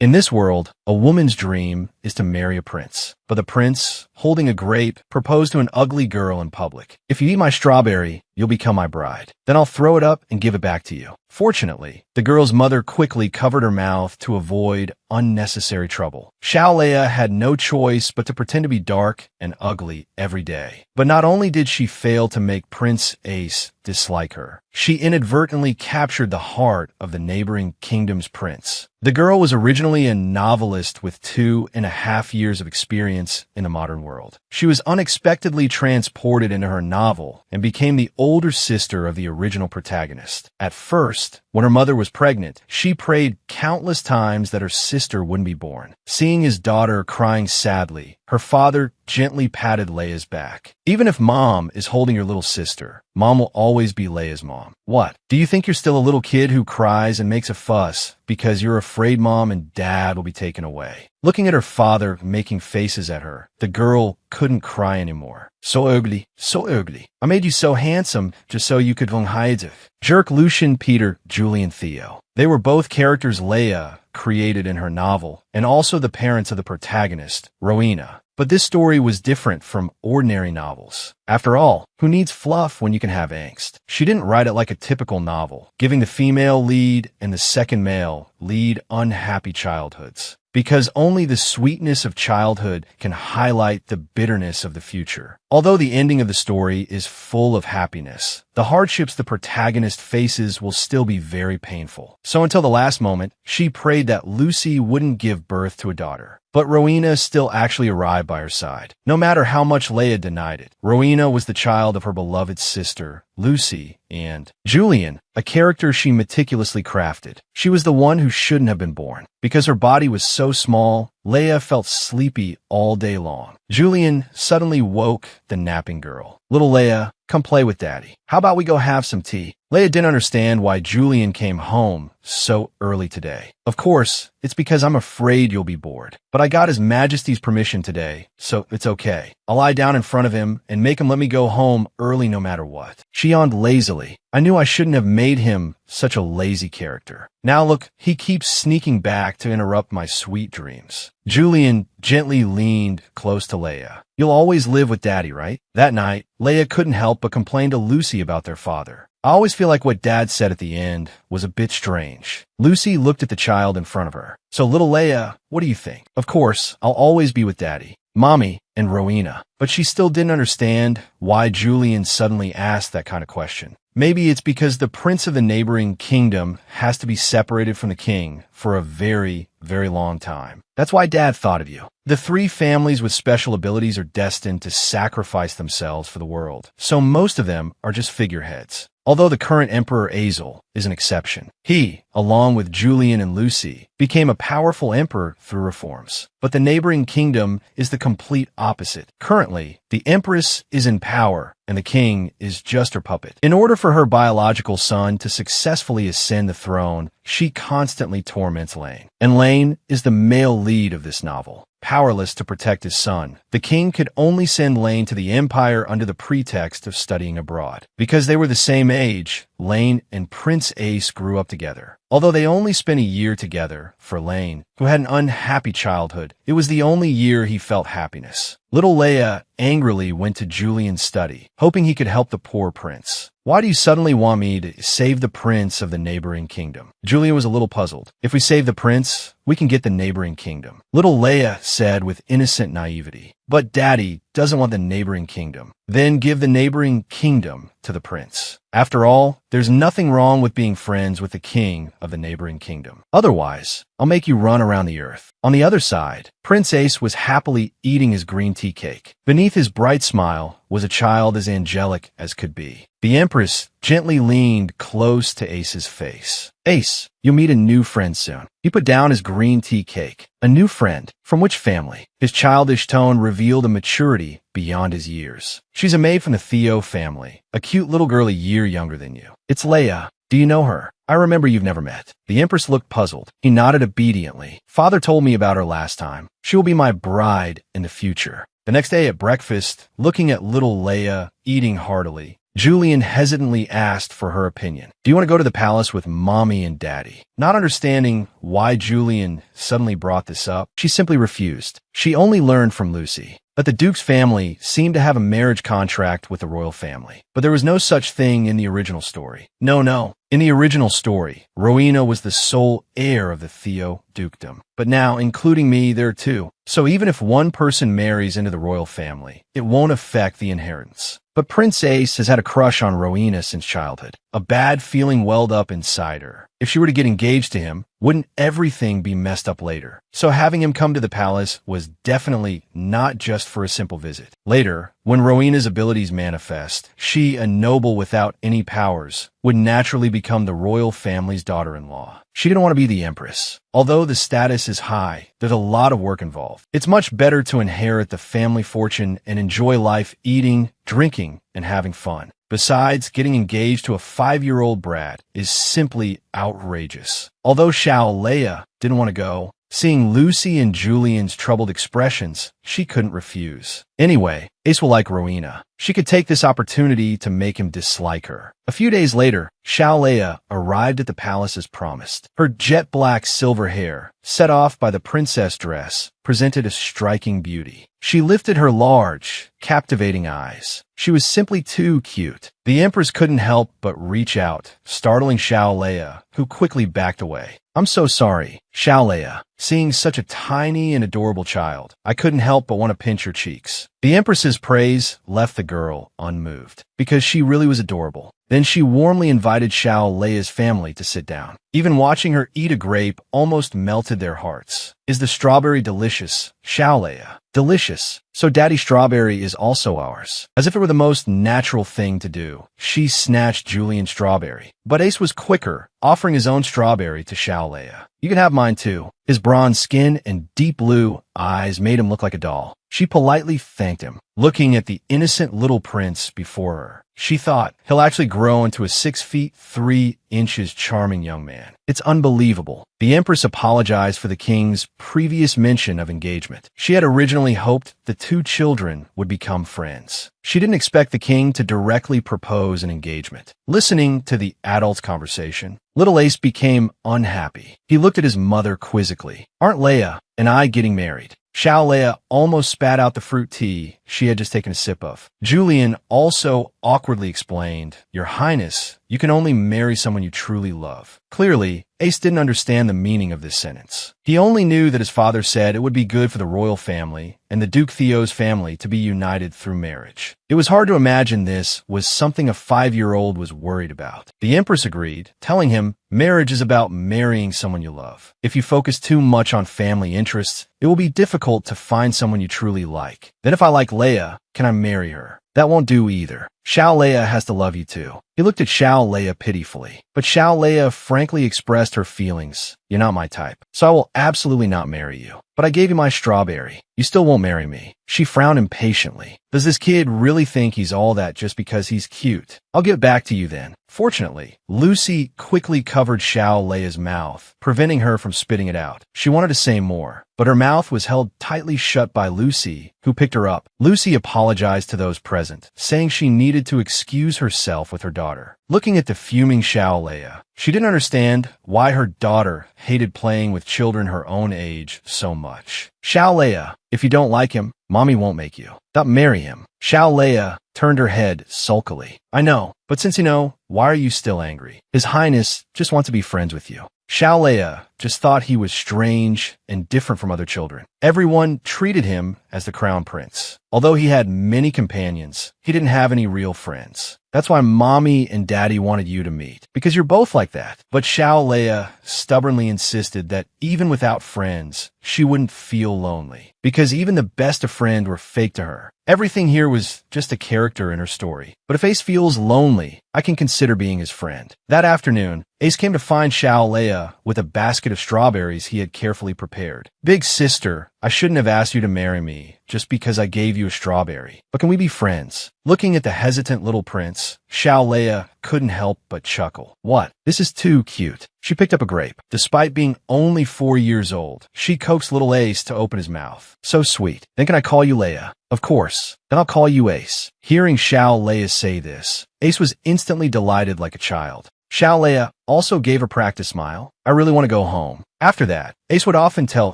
In this world, a woman's dream is to marry a prince. But the prince, holding a grape, proposed to an ugly girl in public. "If you eat my strawberry, you'll become my bride. Then I'll throw it up and give it back to you." Fortunately, the girl's mother quickly covered her mouth to avoid unnecessary trouble. Leia had no choice but to pretend to be dark and ugly every day. But not only did she fail to make Prince Ace dislike her, she inadvertently captured the heart of the neighboring kingdom's prince. The girl was originally a novelist with 2.5 years of experience in the modern world. She was unexpectedly transported into her novel and became the older sister of the original protagonist. At first, when her mother was pregnant, she prayed countless times that her sister wouldn't be born. Seeing his daughter crying sadly, her father gently patted Leia's back. "Even if Mom is holding your little sister, Mom will always be Leia's mom." "What? Do you think you're still a little kid who cries and makes a fuss because you're afraid Mom and Dad will be taken away?" Looking at her father making faces at her, the girl couldn't cry anymore. "So ugly, so ugly. I made you so handsome just so you could hide." Jerk Lucian, Peter, Julian, Theo. They were both characters Leia created in her novel, and also the parents of the protagonist, Rowena. But this story was different from ordinary novels. After all, who needs fluff when you can have angst? She didn't write it like a typical novel, giving the female lead and the second male lead unhappy childhoods. Because only the sweetness of childhood can highlight the bitterness of the future. Although the ending of the story is full of happiness, the hardships the protagonist faces will still be very painful. So until the last moment, she prayed that Lucy wouldn't give birth to a daughter. But Rowena still actually arrived by her side. No matter how much Leia denied it, Rowena was the child of her beloved sister, Lucy, and Julian, a character she meticulously crafted. She was the one who shouldn't have been born. Because her body was so small, Leia felt sleepy all day long. Julian suddenly woke the napping girl. "Little Leia, come play with Daddy. How about we go have some tea?" Leia didn't understand why Julian came home so early today. "Of course, it's because I'm afraid you'll be bored. But I got His Majesty's permission today, so it's okay. I'll lie down in front of him and make him let me go home early no matter what." She yawned lazily. "I knew I shouldn't have made him such a lazy character. Now look, he keeps sneaking back to interrupt my sweet dreams." Julian gently leaned close to Leia. "You'll always live with Daddy, right?" That night, Leia couldn't help but complain to Lucy about their father. "I always feel like what Dad said at the end was a bit strange." Lucy looked at the child in front of her. "So little Leia, what do you think?" "Of course, I'll always be with Daddy, Mommy, and Rowena." But she still didn't understand why Julian suddenly asked that kind of question. Maybe it's because the prince of the neighboring kingdom has to be separated from the king for a very, very long time. That's why Dad thought of you. The three families with special abilities are destined to sacrifice themselves for the world, so most of them are just figureheads. Although the current Emperor Azel is an exception. He, along with Julian and Lucy, became a powerful emperor through reforms. But the neighboring kingdom is the complete opposite. Currently, the Empress is in power, and the king is just her puppet. In order for her biological son to successfully ascend the throne, she constantly torments Lane. And Lane is the male lead of this novel. Powerless to protect his son, the king could only send Lane to the Empire under the pretext of studying abroad. Because they were the same age, Lane and Prince Ace grew up together. Although they only spent a year together, for Lane, who had an unhappy childhood, it was the only year he felt happiness. Little Leia angrily went to Julian's study, hoping he could help the poor prince. "Why do you suddenly want me to save the prince of the neighboring kingdom?" Julian was a little puzzled. "If we save the prince, we can get the neighboring kingdom," little Leia said with innocent naivety. "But Daddy doesn't want the neighboring kingdom." "Then give the neighboring kingdom to the prince. After all, there's nothing wrong with being friends with the king of the neighboring kingdom. Otherwise, I'll make you run around the earth." On the other side, Prince Ace was happily eating his green tea cake. Beneath his bright smile was a child as angelic as could be. The Empress gently leaned close to Ace's face. "Ace, you'll meet a new friend soon." He put down his green tea cake. "A new friend? From which family?" His childish tone revealed a maturity beyond his years. "She's a maid from the Theo family, a cute little girl a year younger than you. It's Leia. Do you know her?" "I remember you've never met." The Empress looked puzzled. He nodded obediently. "Father told me about her last time. She will be my bride in the future." The next day at breakfast, looking at little Leia eating heartily, Julian hesitantly asked for her opinion. "Do you want to go to the palace with Mommy and Daddy?" Not understanding why Julian suddenly brought this up, she simply refused. She only learned from Lucy that the Duke's family seemed to have a marriage contract with the royal family. But there was no such thing in the original story. No. In the original story, Rowena was the sole heir of the Theo dukedom. But now, including me, there too. So even if one person marries into the royal family, it won't affect the inheritance. But Prince Ace has had a crush on Rowena since childhood. A bad feeling welled up inside her. If she were to get engaged to him, wouldn't everything be messed up later? So having him come to the palace was definitely not just for a simple visit. Later, when Rowena's abilities manifest, she, a noble without any powers, would naturally become the royal family's daughter-in-law. She didn't want to be the empress. Although the status is high, there's a lot of work involved. It's much better to inherit the family fortune and enjoy life eating, drinking, and having fun. Besides, getting engaged to a 5-year-old brat is simply outrageous. Although Leia didn't want to go, seeing Lucy and Julian's troubled expressions, she couldn't refuse. Anyway, Ace will like Rowena. She could take this opportunity to make him dislike her. A few days later, Leia arrived at the palace as promised. Her jet-black silver hair, set off by the princess dress, presented a striking beauty. She lifted her large, captivating eyes. She was simply too cute. The Empress couldn't help but reach out, startling Leia, who quickly backed away. "I'm so sorry, Leia. Seeing such a tiny and adorable child, I couldn't help but want to pinch her cheeks." The Empress's praise left the girl unmoved, because she really was adorable. Then she warmly invited Leia's family to sit down. Even watching her eat a grape almost melted their hearts. "Is the strawberry delicious, Leia?" "Delicious. So Daddy Strawberry is also ours." As if it were the most natural thing to do, she snatched Julian's strawberry. But Ace was quicker, offering his own strawberry to Leia. "You can have mine too." His bronze skin and deep blue eyes made him look like a doll. She politely thanked him, looking at the innocent little prince before her. She thought, he'll actually grow into a 6 feet 3 inches charming young man. It's unbelievable. The Empress apologized for the king's previous mention of engagement. She had originally hoped the two children would become friends. She didn't expect the king to directly propose an engagement. Listening to the adults' conversation, little Ace became unhappy. He looked at his mother quizzically. "Aren't Leia and I getting married?" Leia almost spat out the fruit tea she had just taken a sip of. Julian also awkwardly explained, "Your Highness, you can only marry someone you truly love." Clearly, Ace didn't understand the meaning of this sentence. He only knew that his father said it would be good for the royal family and the Duke Theo's family to be united through marriage. It was hard to imagine this was something a 5-year-old was worried about. The Empress agreed, telling him, "Marriage is about marrying someone you love. If you focus too much on family interests, it will be difficult to find someone you truly like. Then if I like Leia, can I marry her? That won't do either. Leia has to love you too." He looked at Leia pitifully, but Leia frankly expressed her feelings. "You're not my type, so I will absolutely not marry you. But I gave you my strawberry. You still won't marry me." She frowned impatiently. Does this kid really think he's all that just because he's cute? "I'll get back to you then." Fortunately, Lucy quickly covered Leia's mouth, preventing her from spitting it out. She wanted to say more, but her mouth was held tightly shut by Lucy, who picked her up. Lucy apologized to those present, saying she needed to excuse herself with her daughter. Looking at the fuming Leia, she didn't understand why her daughter hated playing with children her own age so much. "Leia, if you don't like him, Mommy won't make you. Don't marry him." Leia turned her head sulkily. "I know, but since you know, why are you still angry? His Highness just wants to be friends with you." Leia just thought he was strange and different from other children. Everyone treated him as the crown prince. Although he had many companions, he didn't have any real friends. "That's why Mommy and Daddy wanted you to meet, because you're both like that." But Leia stubbornly insisted that even without friends, she wouldn't feel lonely, because even the best of friends were fake to her. Everything here was just a character in her story. But if Ace feels lonely, I can consider being his friend. That afternoon, Ace came to find Leia with a basket of strawberries he had carefully prepared. "Big sister, I shouldn't have asked you to marry me just because I gave you a strawberry. But can we be friends?" Looking at the hesitant little prince, Leia couldn't help but chuckle. "What? This is too cute." She picked up a grape. Despite being only 4 years old, she coaxed little Ace to open his mouth. "So sweet. Then can I call you Leia?" "Of course. Then I'll call you Ace." Hearing Leia say this, Ace was instantly delighted like a child. Xiao Leia also gave a practice smile. I really want to go home. After that, Ace would often tell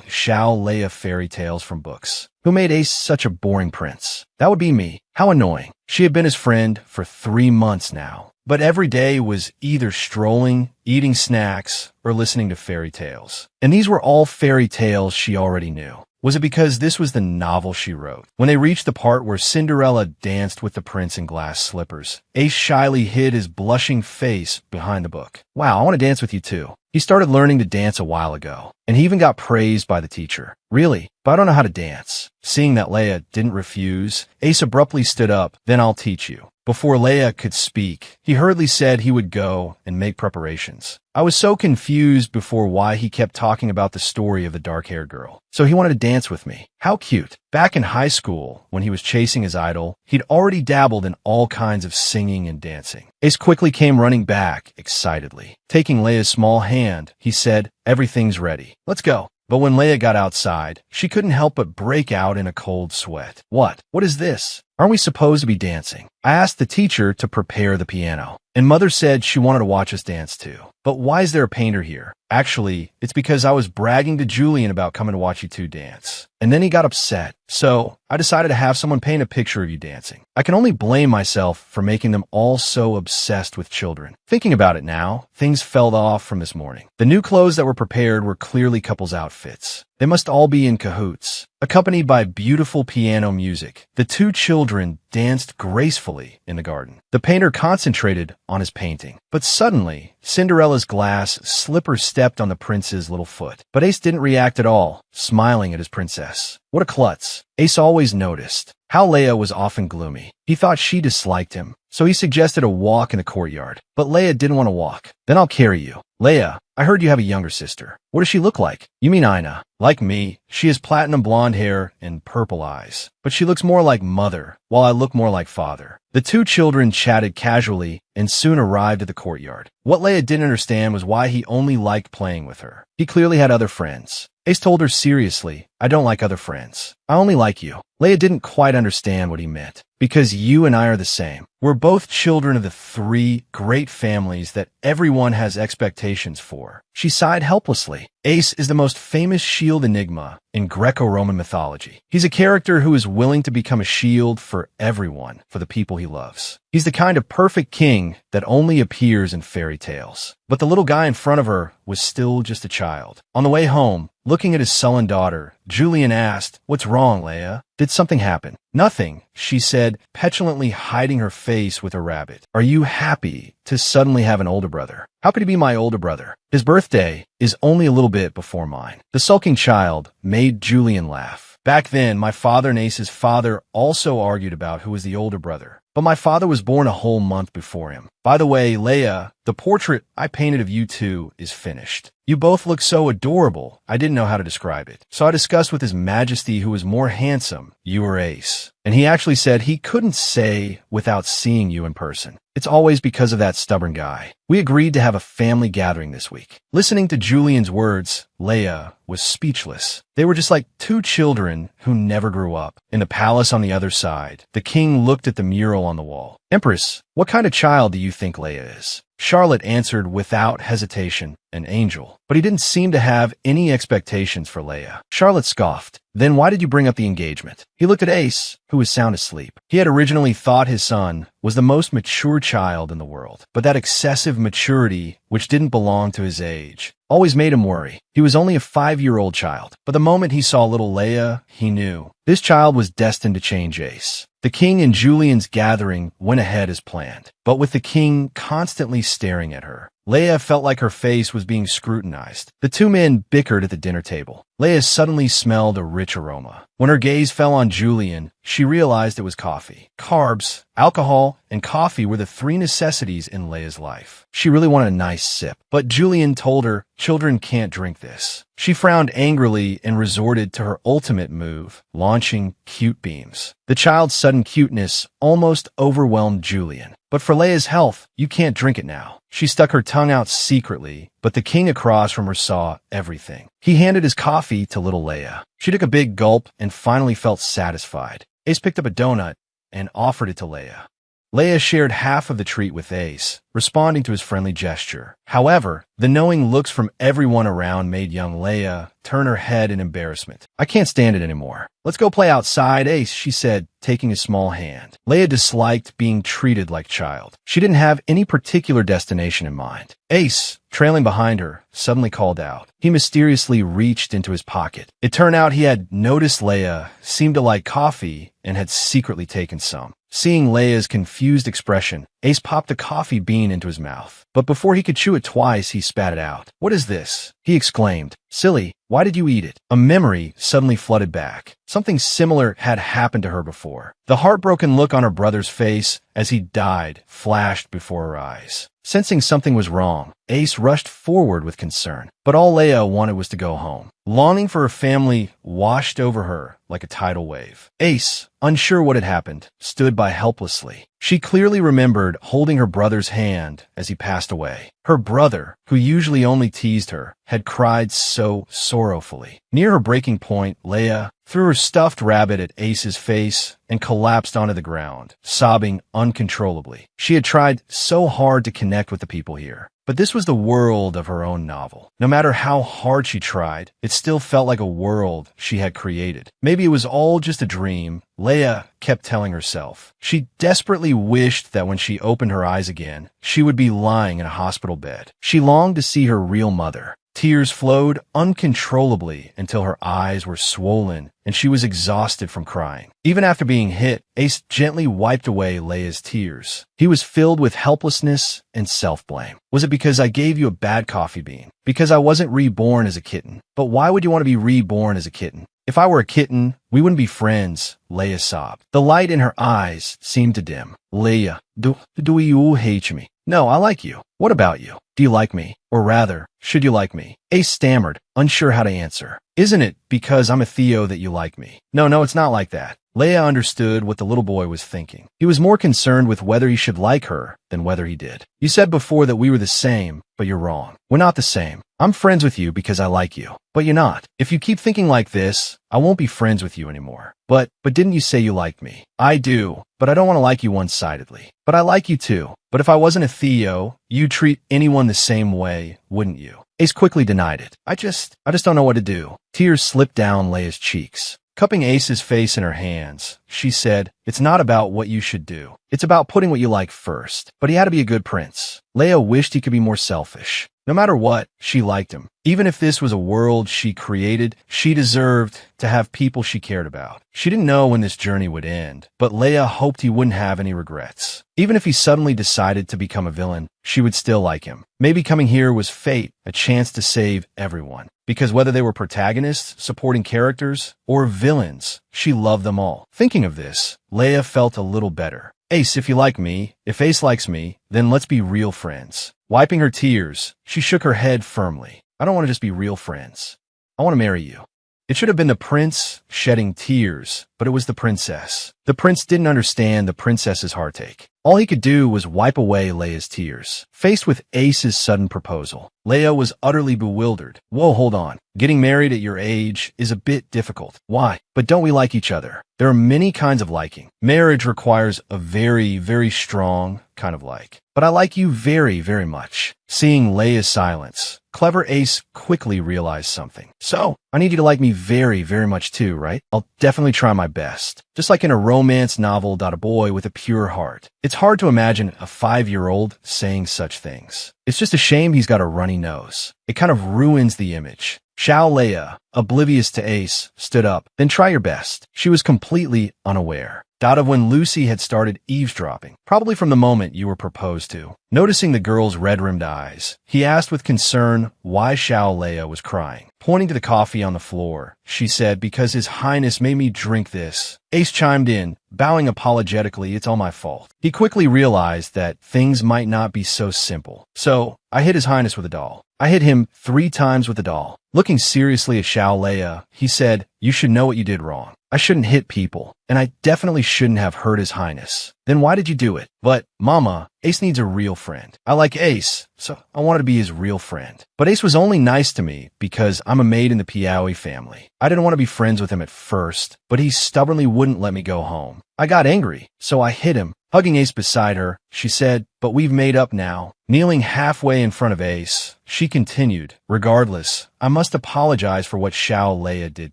Xiao Leia fairy tales from books. Who made Ace such a boring prince? That would be me. How annoying. She had been his friend for 3 months now, but every day was either strolling, eating snacks, or listening to fairy tales. And these were all fairy tales she already knew. Was it because this was the novel she wrote? When they reached the part where Cinderella danced with the prince in glass slippers, Ace shyly hid his blushing face behind the book. Wow, I want to dance with you too. He started learning to dance a while ago, and he even got praised by the teacher. Really? But I don't know how to dance. Seeing that Leia didn't refuse, Ace abruptly stood up. Then I'll teach you. Before Leia could speak, he hurriedly said he would go and make preparations. I was so confused before why he kept talking about the story of the dark-haired girl. So he wanted to dance with me. How cute. Back in high school, when he was chasing his idol, he'd already dabbled in all kinds of singing and dancing. Ace quickly came running back, excitedly. Taking Leia's small hand, he said, "Everything's ready. Let's go." But when Leia got outside, she couldn't help but break out in a cold sweat. What? What is this? Aren't we supposed to be dancing? I asked the teacher to prepare the piano, and Mother said she wanted to watch us dance too. But why is there a painter here? Actually, it's because I was bragging to Julian about coming to watch you two dance. And then he got upset. So I decided to have someone paint a picture of you dancing. I can only blame myself for making them all so obsessed with children. Thinking about it now, things fell off from this morning. The new clothes that were prepared were clearly couples' outfits. They must all be in cahoots. Accompanied by beautiful piano music, the two children danced gracefully in the garden. The painter concentrated on his painting. But suddenly, Cinderella's glass slipper stepped on the prince's little foot. But Ace didn't react at all, smiling at his princess. What a klutz. Ace always noticed how Leia was often gloomy. He thought she disliked him, so he suggested a walk in the courtyard. But Leia didn't want to walk. Then I'll carry you. Leia, I heard you have a younger sister. What does she look like? You mean Ina? Like me, she has platinum blonde hair and purple eyes. But she looks more like Mother, while I look more like Father. The two children chatted casually and soon arrived at the courtyard. What Leia didn't understand was why he only liked playing with her. He clearly had other friends. Ace told her seriously, I don't like other friends. I only like you. Leia didn't quite understand what he meant. Because you and I are the same. We're both children of the 3 great families that everyone has expectations for. She sighed helplessly. Ace is the most famous shield enigma in Greco-Roman mythology. He's a character who is willing to become a shield for everyone, for the people he loves. He's the kind of perfect king that only appears in fairy tales. But the little guy in front of her was still just a child. On the way home, looking at his sullen daughter, Julian asked, "What's wrong, Leia? Did something happen?" "Nothing," she said, petulantly hiding her face with a rabbit. "Are you happy to suddenly have an older brother?" "How could he be my older brother? His birthday is only a little bit before mine." The sulking child made Julian laugh. Back then, my father and Ace's father also argued about who was the older brother. But my father was born a whole month before him. By the way, Leia, the portrait I painted of you two is finished. You both look so adorable, I didn't know how to describe it. So I discussed with His Majesty who was more handsome, you or Ace. And he actually said he couldn't say without seeing you in person. It's always because of that stubborn guy. We agreed to have a family gathering this week. Listening to Julian's words, Leia was speechless. They were just like two children who never grew up. In the palace on the other side, the king looked at the mural on the wall. "Empress, what kind of child do you think Leia is?" Charlotte answered without hesitation, "An angel." But he didn't seem to have any expectations for Leia. Charlotte scoffed. "Then why did you bring up the engagement?" He looked at Ace, who was sound asleep. He had originally thought his son was the most mature child in the world, but that excessive maturity, which didn't belong to his age, always made him worry. He was only a 5-year-old child, but the moment he saw little Leia, he knew this child was destined to change Ace. The king and Julian's gathering went ahead as planned, but with the king constantly staring at her. Leia felt like her face was being scrutinized. The two men bickered at the dinner table. Leia suddenly smelled a rich aroma. When her gaze fell on Julian, she realized it was coffee. Carbs, alcohol, and coffee were the 3 necessities in Leia's life. She really wanted a nice sip, but Julian told her, "Children can't drink this." She frowned angrily and resorted to her ultimate move, launching cute beams. The child's sudden cuteness almost overwhelmed Julian. "But for Leia's health, you can't drink it now." She stuck her tongue out secretly, but the king across from her saw everything. He handed his coffee to little Leia. She took a big gulp and finally felt satisfied. Ace picked up a donut and offered it to Leia. Leia shared half of the treat with Ace, responding to his friendly gesture. However, the knowing looks from everyone around made young Leia turn her head in embarrassment. I can't stand it anymore. Let's go play outside, Ace, she said, taking his small hand. Leia disliked being treated like a child. She didn't have any particular destination in mind. Ace, trailing behind her, suddenly called out. He mysteriously reached into his pocket. It turned out he had noticed Leia seemed to like coffee and had secretly taken some. Seeing Leia's confused expression, Ace popped a coffee bean into his mouth. But before he could chew it twice, he spat it out. "What is this?" he exclaimed. "Silly, why did you eat it?" A memory suddenly flooded back. Something similar had happened to her before. The heartbroken look on her brother's face as he died flashed before her eyes. Sensing something was wrong, Ace rushed forward with concern. But all Leia wanted was to go home. Longing for her family washed over her like a tidal wave. Ace, unsure what had happened, stood by helplessly. She clearly remembered holding her brother's hand as he passed away. Her brother, who usually only teased her, had cried so sorrowfully. Near her breaking point, Leia threw her stuffed rabbit at Ace's face and collapsed onto the ground, sobbing uncontrollably. She had tried so hard to connect with the people here. But this was the world of her own novel. No matter how hard she tried, it still felt like a world she had created. Maybe it was all just a dream, Leia kept telling herself. She desperately wished that when she opened her eyes again, she would be lying in a hospital bed. She longed to see her real mother. Tears flowed uncontrollably until her eyes were swollen and she was exhausted from crying. Even after being hit, Ace gently wiped away Leia's tears. He was filled with helplessness and self-blame. Was it because I gave you a bad coffee bean? Because I wasn't reborn as a kitten? But why would you want to be reborn as a kitten? If I were a kitten, we wouldn't be friends, Leia sobbed. The light in her eyes seemed to dim. Leia, do you hate me? No, I like you. What about you? Do you like me? Or rather, should you like me? Ace stammered, unsure how to answer. Isn't it because I'm a Theo that you like me? No, it's not like that. Leia understood what the little boy was thinking. He was more concerned with whether he should like her than whether he did. You said before that we were the same, but you're wrong. We're not the same. I'm friends with you because I like you. But you're not. If you keep thinking like this, I won't be friends with you anymore. But didn't you say you liked me? I do, but I don't want to like you one-sidedly. But I like you too. But if I wasn't a Theo, you'd treat anyone the same way, wouldn't you? Ace quickly denied it. I just don't know what to do. Tears slipped down Leia's cheeks. Cupping Ace's face in her hands, she said, "It's not about what you should do. It's about putting what you like first." But he had to be a good prince. Leia wished he could be more selfish. No matter what, she liked him. Even if this was a world she created, she deserved to have people she cared about. She didn't know when this journey would end, but Leia hoped he wouldn't have any regrets. Even if he suddenly decided to become a villain, she would still like him. Maybe coming here was fate, a chance to save everyone. Because whether they were protagonists, supporting characters, or villains, she loved them all. Thinking of this, Leia felt a little better. Ace, if you like me, if Ace likes me, then let's be real friends. Wiping her tears, she shook her head firmly. I don't want to just be real friends. I want to marry you. It should have been the prince shedding tears, but it was the princess. The prince didn't understand the princess's heartache. All he could do was wipe away Leia's tears. Faced with Ace's sudden proposal, Leia was utterly bewildered. Whoa, hold on. Getting married at your age is a bit difficult. Why? But don't we like each other? There are many kinds of liking. Marriage requires a very, very strong kind of like. But I like you very, very much. Seeing Leia's silence, clever Ace quickly realized something. So, I need you to like me very, very much too, right? I'll definitely try my best. Just like in a romance novel about a boy with a pure heart. It's hard to imagine a 5-year-old saying such things. It's just a shame he's got a runny nose. It kind of ruins the image. Xiao Leia, oblivious to Ace, stood up. Then try your best. She was completely unaware. Doubt of when Lucy had started eavesdropping, probably from the moment you were proposed to. Noticing the girl's red-rimmed eyes, he asked with concern why Xiao Leia was crying. Pointing to the coffee on the floor, she said, "Because His Highness made me drink this." Ace chimed in, bowing apologetically, "It's all my fault." He quickly realized that things might not be so simple. "So, I hit His Highness with a doll. I hit him 3 times with a doll." Looking seriously at Xiao Leia, he said, "You should know what you did wrong. I shouldn't hit people, and I definitely shouldn't have hurt His Highness." "Then why did you do it?" "But, Mama, Ace needs a real friend. I like Ace, so I wanted to be his real friend. But Ace was only nice to me because I'm a maid in the Piaui family. I didn't want to be friends with him at first, but he stubbornly wouldn't let me go home. I got angry, so I hit him, Hugging Ace beside her, she said, "But we've made up now." Kneeling halfway in front of Ace, she continued, "Regardless, I must apologize for what Xiao Leia did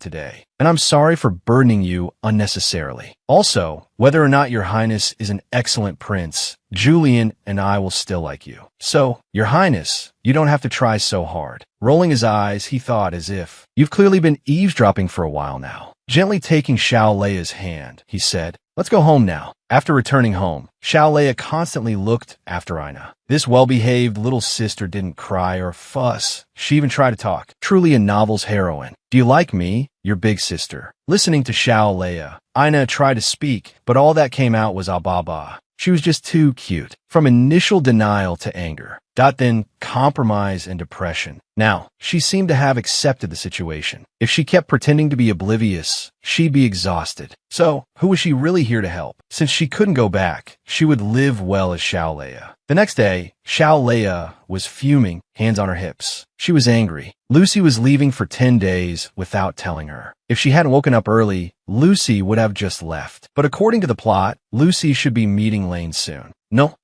today. And I'm sorry for burdening you unnecessarily. Also, whether or not your highness is an excellent prince, Julian and I will still like you. So, your highness, you don't have to try so hard." Rolling his eyes, he thought as if, "You've clearly been eavesdropping for a while now." Gently taking Xiao Leia's hand, he said, "Let's go home now." After returning home, Xiao Leia constantly looked after Aina. This well-behaved little sister didn't cry or fuss. She even tried to talk. Truly a novel's heroine. "Do you like me, your big sister?" Listening to Xiao Leia, Aina tried to speak, but all that came out was "ah-ba-ba." She was just too cute. From initial denial to anger, then compromise and depression. Now, she seemed to have accepted the situation. If she kept pretending to be oblivious, she'd be exhausted. So, who was she really here to help? Since she couldn't go back, she would live well as Xiao Leia. The next day, Xiao Leia was fuming, hands on her hips. She was angry. Lucy was leaving for 10 days without telling her. If she hadn't woken up early, Lucy would have just left. But according to the plot, Lucy should be meeting Lane soon. No.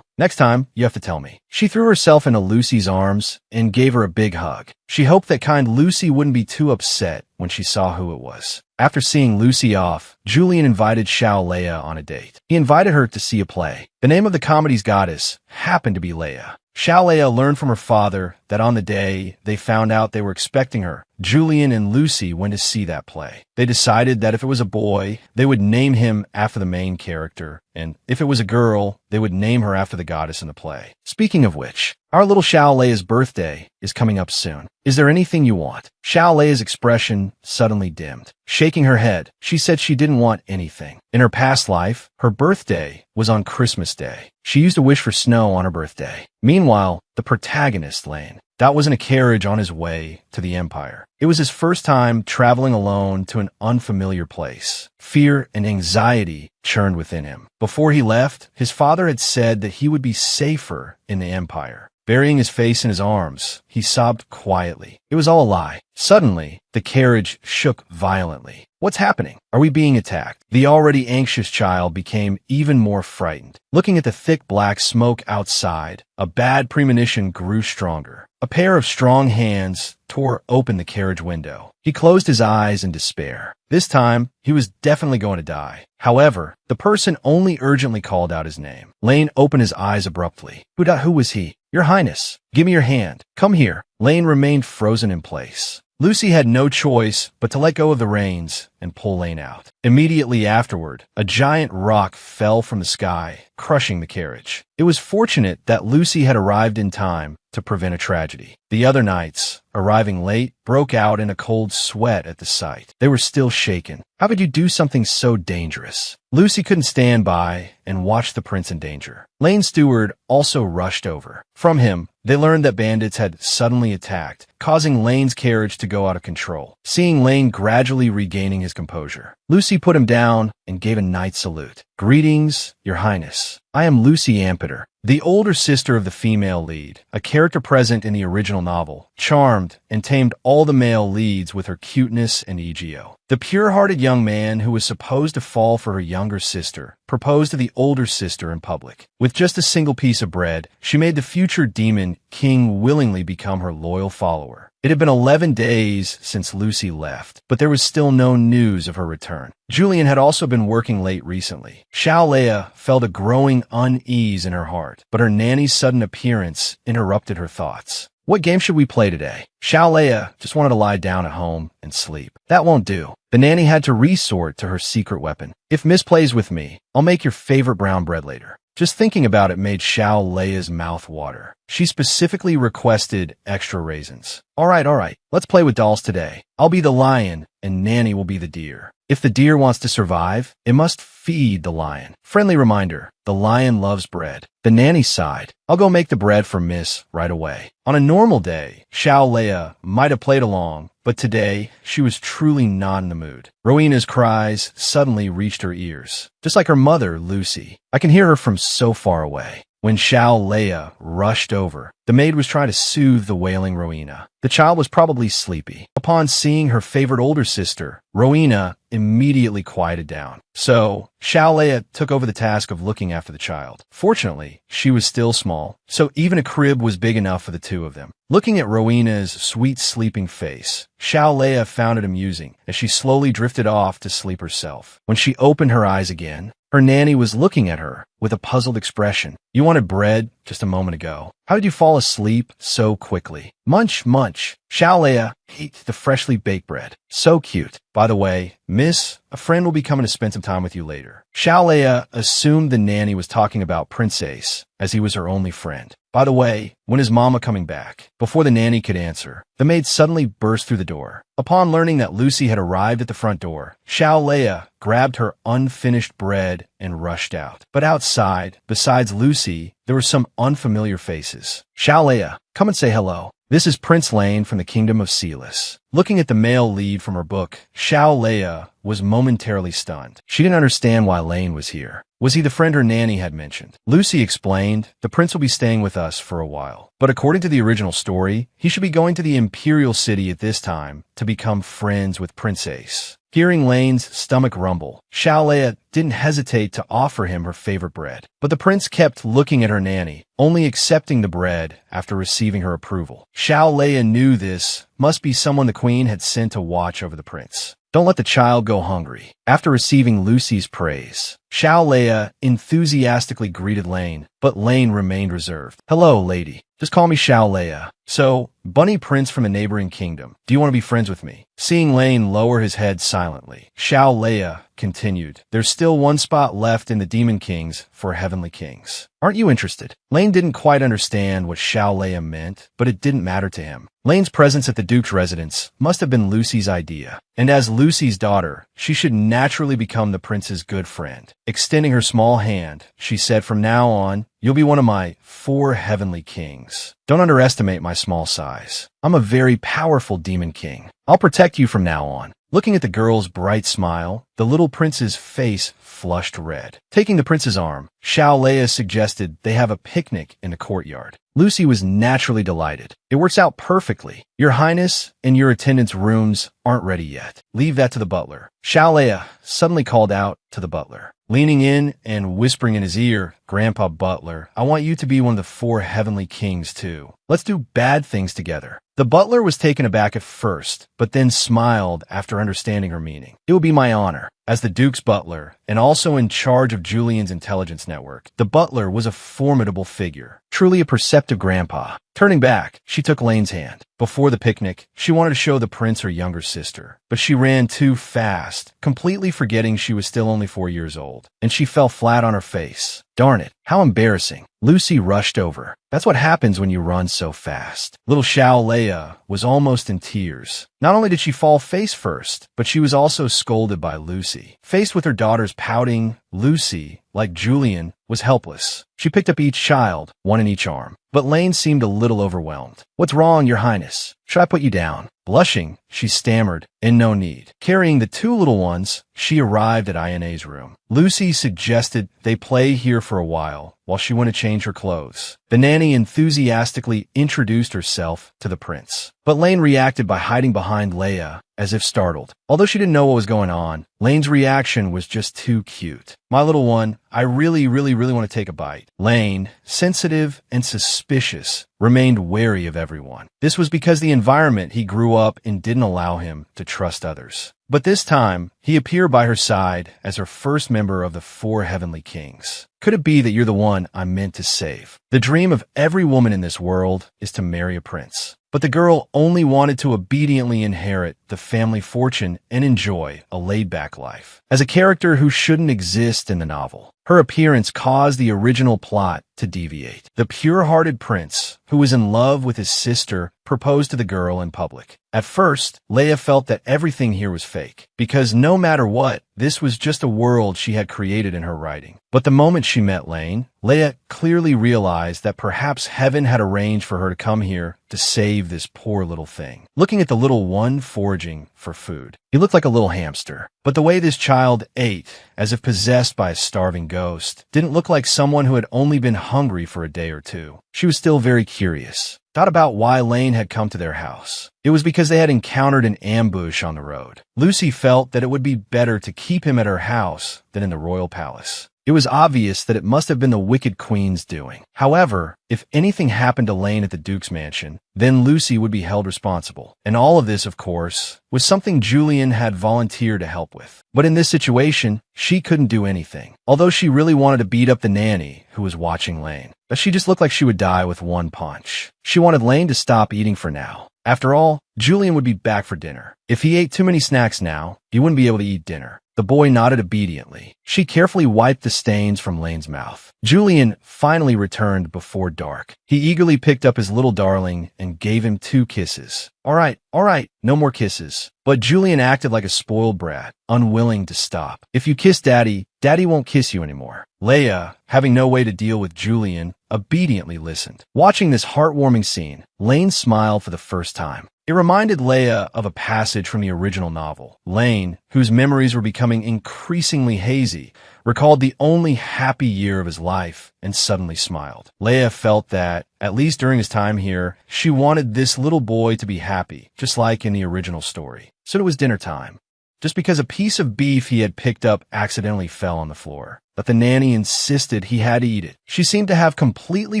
Next time, you have to tell me. She threw herself into Lucy's arms and gave her a big hug. She hoped that kind Lucy wouldn't be too upset when she saw who it was. After seeing Lucy off, Julian invited Xiao Leia on a date. He invited her to see a play. The name of the comedy's goddess happened to be Leia. Xiao Leia learned from her father that on the day they found out they were expecting her, Julian and Lucy went to see that play. They decided that if it was a boy, they would name him after the main character, and if it was a girl, they would name her after the goddess in the play. Speaking of which, our little Xiao Leia's birthday is coming up soon. Is there anything you want? Xiao Leia's expression suddenly dimmed. Shaking her head, she said she didn't want anything. In her past life, her birthday was on Christmas Day. She used to wish for snow on her birthday. Meanwhile, the protagonist, Lane, that was in a carriage on his way to the Empire. It was his first time traveling alone to an unfamiliar place. Fear and anxiety churned within him. Before he left, his father had said that he would be safer in the Empire. Burying his face in his arms, he sobbed quietly. It was all a lie. Suddenly, the carriage shook violently. What's happening? Are we being attacked? The already anxious child became even more frightened. Looking at the thick black smoke outside, a bad premonition grew stronger. A pair of strong hands tore open the carriage window. He closed his eyes in despair. This time, he was definitely going to die. However, the person only urgently called out his name. Lane opened his eyes abruptly. Who was he? Your Highness, give me your hand. Come here. Lane remained frozen in place. Lucy had no choice but to let go of the reins and pull Lane out. Immediately afterward, a giant rock fell from the sky, crushing the carriage. It was fortunate that Lucy had arrived in time to prevent a tragedy. The other knights, arriving late, broke out in a cold sweat at the sight. They were still shaken. How could you do something so dangerous? Lucy couldn't stand by and watch the prince in danger. Lane's steward also rushed over. From him, they learned that bandits had suddenly attacked, causing Lane's carriage to go out of control. Seeing Lane gradually regaining his composure, Lucy put him down and gave a knight salute. Greetings, your highness. I am Lucy Ampeter, the older sister of the female lead, a character present in the original novel, charmed and tamed all the male leads with her cuteness and ego. The pure-hearted young man who was supposed to fall for her younger sister proposed to the older sister in public. With just a single piece of bread, she made the future demon king willingly become her loyal follower. It had been 11 days since Lucy left, but there was still no news of her return. Julian had also been working late recently. Xiao Leia felt a growing unease in her heart, but her nanny's sudden appearance interrupted her thoughts. What game should we play today? Xiao Leia just wanted to lie down at home and sleep. That won't do. The nanny had to resort to her secret weapon. If Miss plays with me, I'll make your favorite brown bread later. Just thinking about it made Xiao Leia's mouth water. She specifically requested extra raisins. All right. Let's play with dolls today. I'll be the lion, and Nanny will be the deer. If the deer wants to survive, it must feed the lion. Friendly reminder, the lion loves bread. The nanny sighed. I'll go make the bread for Miss right away. On a normal day, Xiao Leia might have played along, but today, she was truly not in the mood. Rowena's cries suddenly reached her ears. Just like her mother, Lucy. I can hear her from so far away. When Xiao Leia rushed over, The maid was trying to soothe the wailing Rowena. The child was probably sleepy. Upon seeing her favorite older sister, Rowena immediately quieted down. So, Leia took over the task of looking after the child. Fortunately, she was still small, so even a crib was big enough for the two of them. Looking at Rowena's sweet sleeping face, Leia found it amusing as she slowly drifted off to sleep herself. When she opened her eyes again, her nanny was looking at her with a puzzled expression. "You wanted bread just a moment ago. How did you fall asleep so quickly?" "Munch, munch." Leia ate the freshly baked bread. "So cute. By the way, miss, a friend will be coming to spend some time with you later." Leia assumed the nanny was talking about Prince Ace, as he was her only friend. "By the way, when is Mama coming back?" Before the nanny could answer, the maid suddenly burst through the door. Upon learning that Lucy had arrived at the front door, Leia grabbed her unfinished bread and rushed out. But outside, besides Lucy, there were some unfamiliar faces. "Leia, come and say hello. This is Prince Lane from the Kingdom of Helpless." Looking at the male lead from her book, Leia was momentarily stunned. She didn't understand why Lane was here. Was he the friend her nanny had mentioned? Lucy explained, "The prince will be staying with us for a while. But according to the original story, he should be going to the Imperial City at this time to become friends with Prince Ace." Hearing Lane's stomach rumble, Leia didn't hesitate to offer him her favorite bread. But the prince kept looking at her nanny, only accepting the bread after receiving her approval. Leia knew this must be someone the queen had sent to watch over the prince. "Don't let the child go hungry." After receiving Lucy's praise, Leia enthusiastically greeted Lane, but Lane remained reserved. "Hello, lady. Just call me Leia. So, Bunny Prince from a neighboring kingdom. Do you want to be friends with me?" Seeing Lane lower his head silently, Leia continued, "There's still one spot left in the Demon Kings for Heavenly Kings. Aren't you interested?" Lane didn't quite understand what Leia meant, but it didn't matter to him. Lane's presence at the Duke's residence must have been Lucy's idea, and as Lucy's daughter, she should naturally become the prince's good friend. Extending her small hand, she said, "From now on, you'll be one of my 4 heavenly kings. Don't underestimate my small size. I'm a very powerful demon king. I'll protect you from now on." Looking at the girl's bright smile, the little prince's face flushed red. Taking the prince's arm, Leia suggested they have a picnic in the courtyard. Lucy was naturally delighted. "It works out perfectly. Your Highness and your attendants' rooms aren't ready yet. Leave that to the butler." Leia suddenly called out to the butler, leaning in and whispering in his ear, "Grandpa Butler, I want you to be one of the 4 heavenly kings too. Let's do bad things together." The butler was taken aback at first, but then smiled after understanding her meaning. "It will be my honor." As the Duke's butler, and also in charge of Julian's intelligence network, the butler was a formidable figure, truly a perceptive grandpa. Turning back, she took Lane's hand. Before the picnic, she wanted to show the prince her younger sister, but she ran too fast, completely forgetting she was still only 4 years old, and she fell flat on her face. Darn it, how embarrassing. Lucy rushed over. "That's what happens when you run so fast." Little Leia was almost in tears. Not only did she fall face first, but she was also scolded by Lucy. Faced with her daughters pouting, Lucy, like Julian, was helpless. She picked up each child, one in each arm. But Lane seemed a little overwhelmed. "What's wrong, Your Highness? Should I put you down?" Blushing, she stammered, "In no need." Carrying the 2 little ones, she arrived at Ina's room. Lucy suggested they play here for a while she went to change her clothes. The nanny enthusiastically introduced herself to the prince. But Lane reacted by hiding behind Leia, as if startled. Although she didn't know what was going on, Lane's reaction was just too cute. "My little one, I really want to take a bite." Lane, sensitive and suspicious, remained wary of everyone. This was because the environment he grew up in didn't allow him to trust others. But this time, he appeared by her side as her first member of the 4 heavenly kings. "Could it be that you're the one I'm meant to save?" The dream of every woman in this world is to marry a prince. But the girl only wanted to obediently inherit the family fortune and enjoy a laid-back life. As a character who shouldn't exist in the novel, her appearance caused the original plot to deviate. The pure-hearted prince, who was in love with his sister, proposed to the girl in public. At first, Leia felt that everything here was fake, because no no matter what, this was just a world she had created in her writing. But the moment she met Lane, Leia clearly realized that perhaps heaven had arranged for her to come here to save this poor little thing. Looking at the little one foraging for food, he looked like a little hamster. But the way this child ate, as if possessed by a starving ghost, didn't look like someone who had only been hungry for a day or two. She was still very curious. Thought about why Lane had come to their house. It was because they had encountered an ambush on the road. Lucy felt that it would be better to keep him at her house than in the royal palace. It was obvious that it must have been the wicked queen's doing. However, if anything happened to Lane at the Duke's mansion, then Lucy would be held responsible. And all of this, of course, was something Julian had volunteered to help with. But in this situation, she couldn't do anything. Although she really wanted to beat up the nanny who was watching Lane. But she just looked like she would die with one punch. She wanted Lane to stop eating for now. After all, Julian would be back for dinner. If he ate too many snacks now, he wouldn't be able to eat dinner. The boy nodded obediently. She carefully wiped the stains from Lane's mouth. Julian finally returned before dark. He eagerly picked up his little darling and gave him 2 kisses. All right, no more kisses. But Julian acted like a spoiled brat, unwilling to stop. If you kiss Daddy, Daddy won't kiss you anymore. Leia, having no way to deal with Julian, obediently listened. Watching this heartwarming scene, Lane smiled for the first time. It reminded Leia of a passage from the original novel. Lane, whose memories were becoming increasingly hazy, recalled the only happy year of his life and suddenly smiled. Leia felt that, at least during his time here, she wanted this little boy to be happy, just like in the original story. So it was dinner time. Just because a piece of beef he had picked up accidentally fell on the floor. But the nanny insisted he had to eat it. She seemed to have completely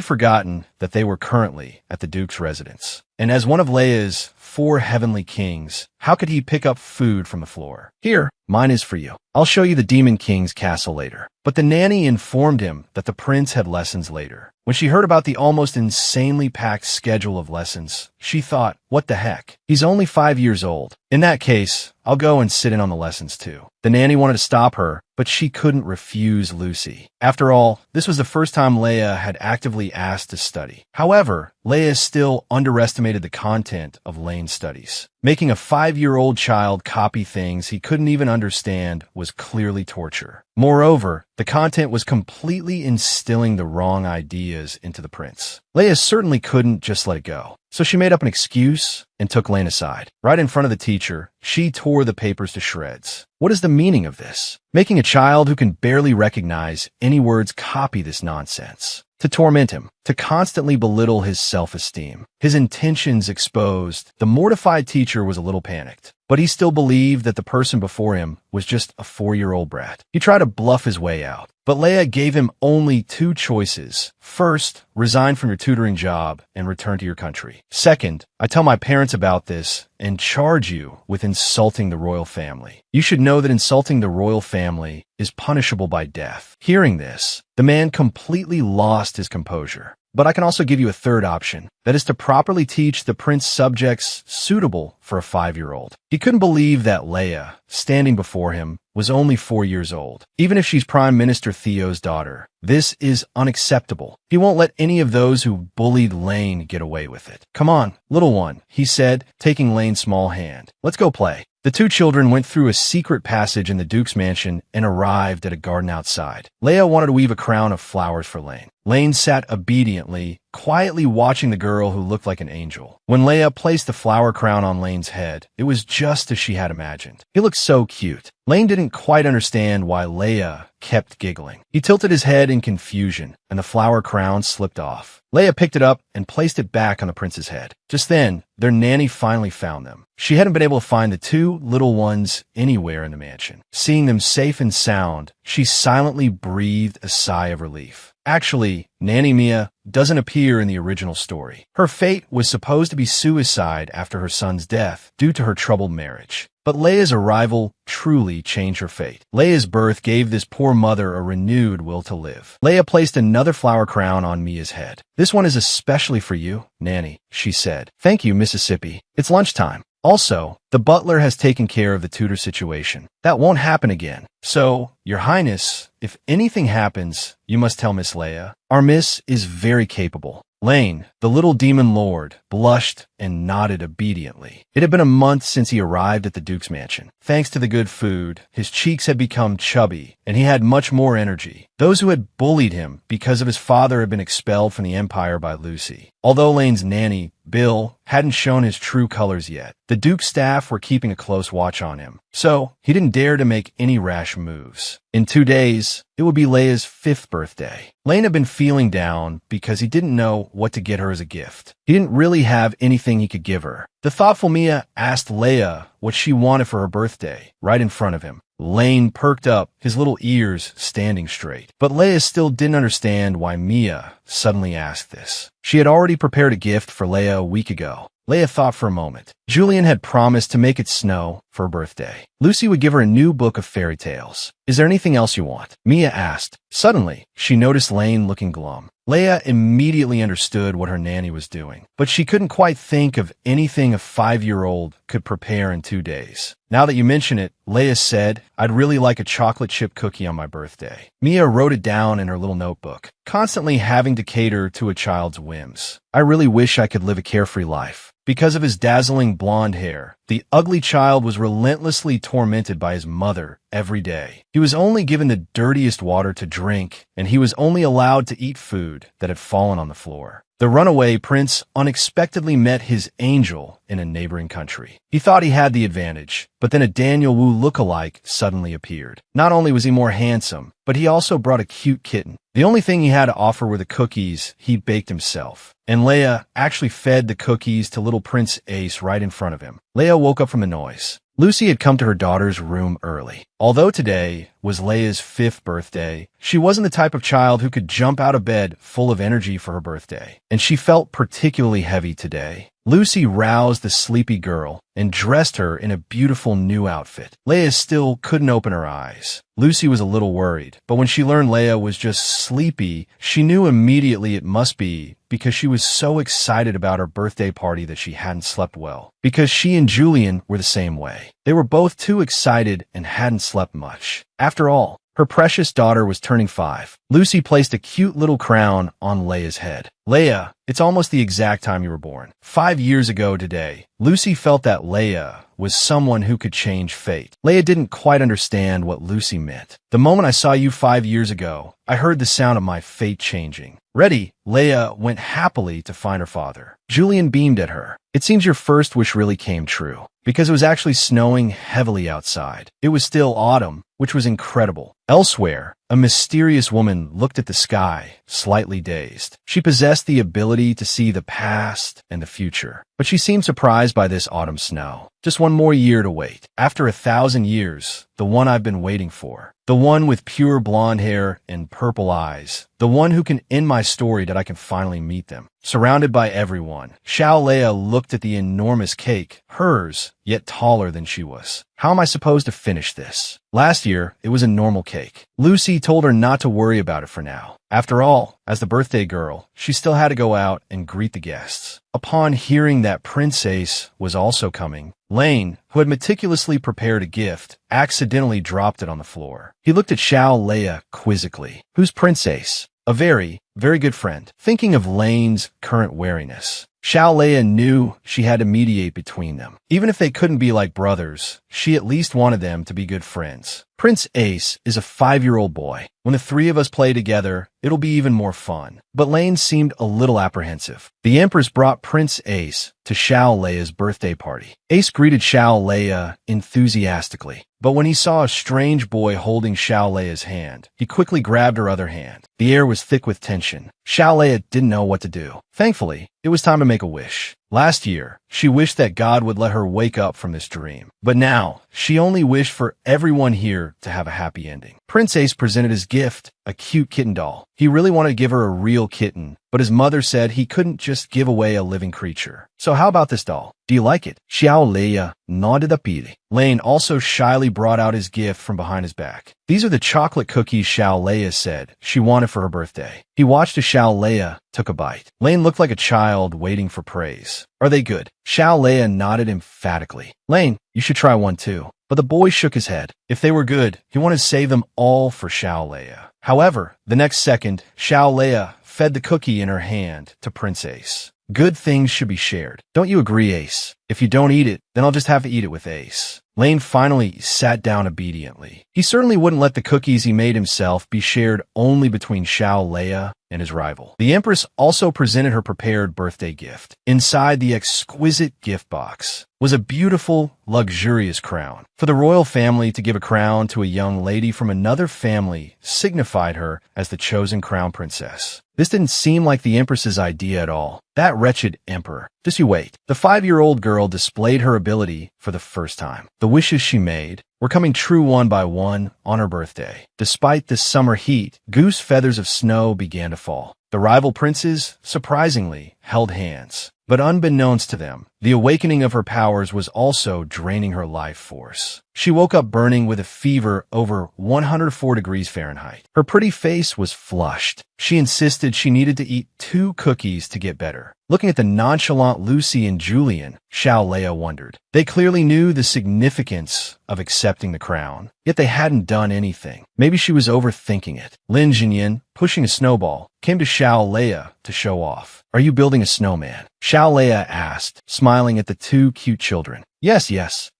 forgotten that they were currently at the Duke's residence. And as one of Leia's 4 heavenly kings, how could he pick up food from the floor? Here, mine is for you. I'll show you the Demon King's castle later. But the nanny informed him that the prince had lessons later. When she heard about the almost insanely packed schedule of lessons, she thought, what the heck? He's only 5 years old. In that case, I'll go and sit in on the lessons too. The nanny wanted to stop her, but she couldn't refuse Lucy. After all, this was the first time Leia had actively asked to study. However, Leia still underestimated the content of Lane's studies. Making a 5-year-old child copy things he couldn't even understand was clearly torture. Moreover, the content was completely instilling the wrong ideas into the prince. Leia certainly couldn't just let it go. So she made up an excuse and took Lane aside. Right in front of the teacher, she tore the papers to shreds. What is the meaning of this? Making a child who can barely recognize any words copy this nonsense. To torment him, to constantly belittle his self-esteem. His intentions exposed, the mortified teacher was a little panicked. But he still believed that the person before him was just a 4-year-old brat. He tried to bluff his way out. But Leia gave him only 2 choices. First, resign from your tutoring job and return to your country. Second, I tell my parents about this and charge you with insulting the royal family. You should know that insulting the royal family is punishable by death. Hearing this, the man completely lost his composure. But I can also give you a third option. That is to properly teach the prince subjects suitable for a 5-year-old. He couldn't believe that Leia, standing before him, was only 4 years old. Even if she's Prime Minister Theo's daughter, this is unacceptable. He won't let any of those who bullied Lane get away with it. Come on, little one, he said, taking Lane's small hand. Let's go play. The 2 children went through a secret passage in the Duke's mansion and arrived at a garden outside. Leia wanted to weave a crown of flowers for Lane. Lane sat obediently, quietly watching the girl who looked like an angel. When Leia placed the flower crown on Lane's head, it was just as she had imagined. He looked so cute. Lane didn't quite understand why Leia kept giggling. He tilted his head in confusion, and the flower crown slipped off. Leia picked it up and placed it back on the prince's head. Just then, their nanny finally found them. She hadn't been able to find the 2 little ones anywhere in the mansion. Seeing them safe and sound, she silently breathed a sigh of relief. Actually, Nanny Mia doesn't appear in the original story. Her fate was supposed to be suicide after her son's death due to her troubled marriage. But Leia's arrival truly changed her fate. Leia's birth gave this poor mother a renewed will to live. Leia placed another flower crown on Mia's head. This one is especially for you, Nanny, she said. Thank you, Mississippi. It's lunchtime. Also, the butler has taken care of the tutor situation. That won't happen again. So, Your Highness, if anything happens, you must tell Miss Leia. Our miss is very capable. Lane, the little demon lord, blushed and nodded obediently. It had been a month since he arrived at the Duke's mansion. Thanks to the good food, his cheeks had become chubby, and he had much more energy. Those who had bullied him because of his father had been expelled from the Empire by Lucy. Although Lane's nanny, Bill, hadn't shown his true colors yet, the Duke's staff were keeping a close watch on him, so he didn't dare to make any rash moves. In 2 days, it would be Leia's 5th birthday. Lane had been feeling down because he didn't know what to get her as a gift. He didn't really have anything he could give her. The thoughtful Mia asked Leia what she wanted for her birthday, right in front of him. Lane perked up, his little ears standing straight. But Leia still didn't understand why Mia suddenly asked this. She had already prepared a gift for Leia a week ago. Leia thought for a moment. Julian had promised to make it snow for her birthday. Lucy would give her a new book of fairy tales. Is there anything else you want? Mia asked. Suddenly, she noticed Lane looking glum. Leia immediately understood what her nanny was doing, but she couldn't quite think of anything a 5-year-old could prepare in 2 days. Now that you mention it, Leia said, I'd really like a chocolate chip cookie on my birthday. Mia wrote it down in her little notebook, constantly having to cater to a child's whims. I really wish I could live a carefree life. Because of his dazzling blonde hair, the ugly child was relentlessly tormented by his mother every day. He was only given the dirtiest water to drink, and he was only allowed to eat food that had fallen on the floor. The runaway prince unexpectedly met his angel in a neighboring country. He thought he had the advantage, but then a Daniel Wu look-alike suddenly appeared. Not only was he more handsome, but he also brought a cute kitten. The only thing he had to offer were the cookies he baked himself. And Leia actually fed the cookies to little Prince Ace right in front of him. Leia woke up from the noise. Lucy had come to her daughter's room early. Although today was Leia's 5th birthday, she wasn't the type of child who could jump out of bed full of energy for her birthday, and she felt particularly heavy today. Lucy roused the sleepy girl and dressed her in a beautiful new outfit. Leia still couldn't open her eyes. Lucy was a little worried, but when she learned Leia was just sleepy, she knew immediately it must be because she was so excited about her birthday party that she hadn't slept well. Because she and Julian were the same way. They were both too excited and hadn't slept much. After all, her precious daughter was turning 5. Lucy placed a cute little crown on Leia's head. Leia, it's almost the exact time you were born. 5 years ago today, Lucy felt that Leia was someone who could change fate. Leia didn't quite understand what Lucy meant. The moment I saw you 5 years ago, I heard the sound of my fate changing. Ready, Leia went happily to find her father. Julian beamed at her. It seems your first wish really came true, because it was actually snowing heavily outside. It was still autumn, which was incredible. Elsewhere, a mysterious woman looked at the sky, slightly dazed. She possessed the ability to see the past and the future, but she seemed surprised by this autumn snow. Just one more year to wait. After 1,000 years, the one I've been waiting for. The one with pure blonde hair and purple eyes. The one who can end my story that I can finally meet them. Surrounded by everyone, Xiao Leia looked at the enormous cake, hers, yet taller than she was. How am I supposed to finish this? Last year, it was a normal cake. Lucy told her not to worry about it for now. After all, as the birthday girl, she still had to go out and greet the guests. Upon hearing that Prince Ace was also coming, Lane, who had meticulously prepared a gift, accidentally dropped it on the floor. He looked at Xiao Leia quizzically. Who's Prince Ace? A very, very good friend. Thinking of Lane's current wariness, Xiao Leia knew she had to mediate between them. Even if they couldn't be like brothers, she at least wanted them to be good friends. Prince Ace is a 5-year-old boy. When the 3 of us play together, it'll be even more fun. But Lane seemed a little apprehensive. The Empress brought Prince Ace to Xiao Leia's birthday party. Ace greeted Xiao Leia enthusiastically. But when he saw a strange boy holding Xiao Leia's hand, he quickly grabbed her other hand. The air was thick with tension. Xiao Leia didn't know what to do. Thankfully, it was time to make a wish. Last year, she wished that God would let her wake up from this dream. But now, she only wished for everyone here to have a happy ending. Prince Ace presented his gift, a cute kitten doll. He really wanted to give her a real kitten, but his mother said he couldn't just give away a living creature. So how about this doll? Do you like it? Xiao Leia nodded appealing. Lane also shyly brought out his gift from behind his back. These are the chocolate cookies Xiao Leia said she wanted for her birthday. He watched as Xiao Leia took a bite. Lane looked like a child waiting for praise. Are they good? Xiao Leia nodded emphatically. Lane, you should try one too. But the boy shook his head. If they were good, he wanted to save them all for Xiao Leia. However, the next second, Xiao Leia fed the cookie in her hand to Prince Ace. Good things should be shared. Don't you agree, Ace? If you don't eat it, then I'll just have to eat it with Ace. Lane finally sat down obediently. He certainly wouldn't let the cookies he made himself be shared only between Xiao Leia and his rival. The Empress also presented her prepared birthday gift. Inside the exquisite gift box was a beautiful, luxurious crown. For the royal family to give a crown to a young lady from another family signified her as the chosen crown princess. This didn't seem like the Empress's idea at all. That wretched emperor. Just you wait. The 5-year-old girl displayed her ability for the first time. The wishes she made were coming true one by one on her birthday. Despite the summer heat, goose feathers of snow began to fall. The rival princes, surprisingly, held hands. But unbeknownst to them, the awakening of her powers was also draining her life force. She woke up burning with a fever over 104 degrees Fahrenheit. Her pretty face was flushed. She insisted she needed to eat 2 cookies to get better. Looking at the nonchalant Lucy and Julian, Xiao Leia wondered. They clearly knew the significance of accepting the crown, yet they hadn't done anything. Maybe she was overthinking it. Lin Jinyan, pushing a snowball, came to Xiao Leia to show off. Are you building a snowman? Xiao Leia asked, smiling at the 2 cute children. Yes,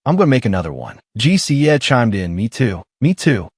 I'm going to make another one. Ji Siye chimed in, me too.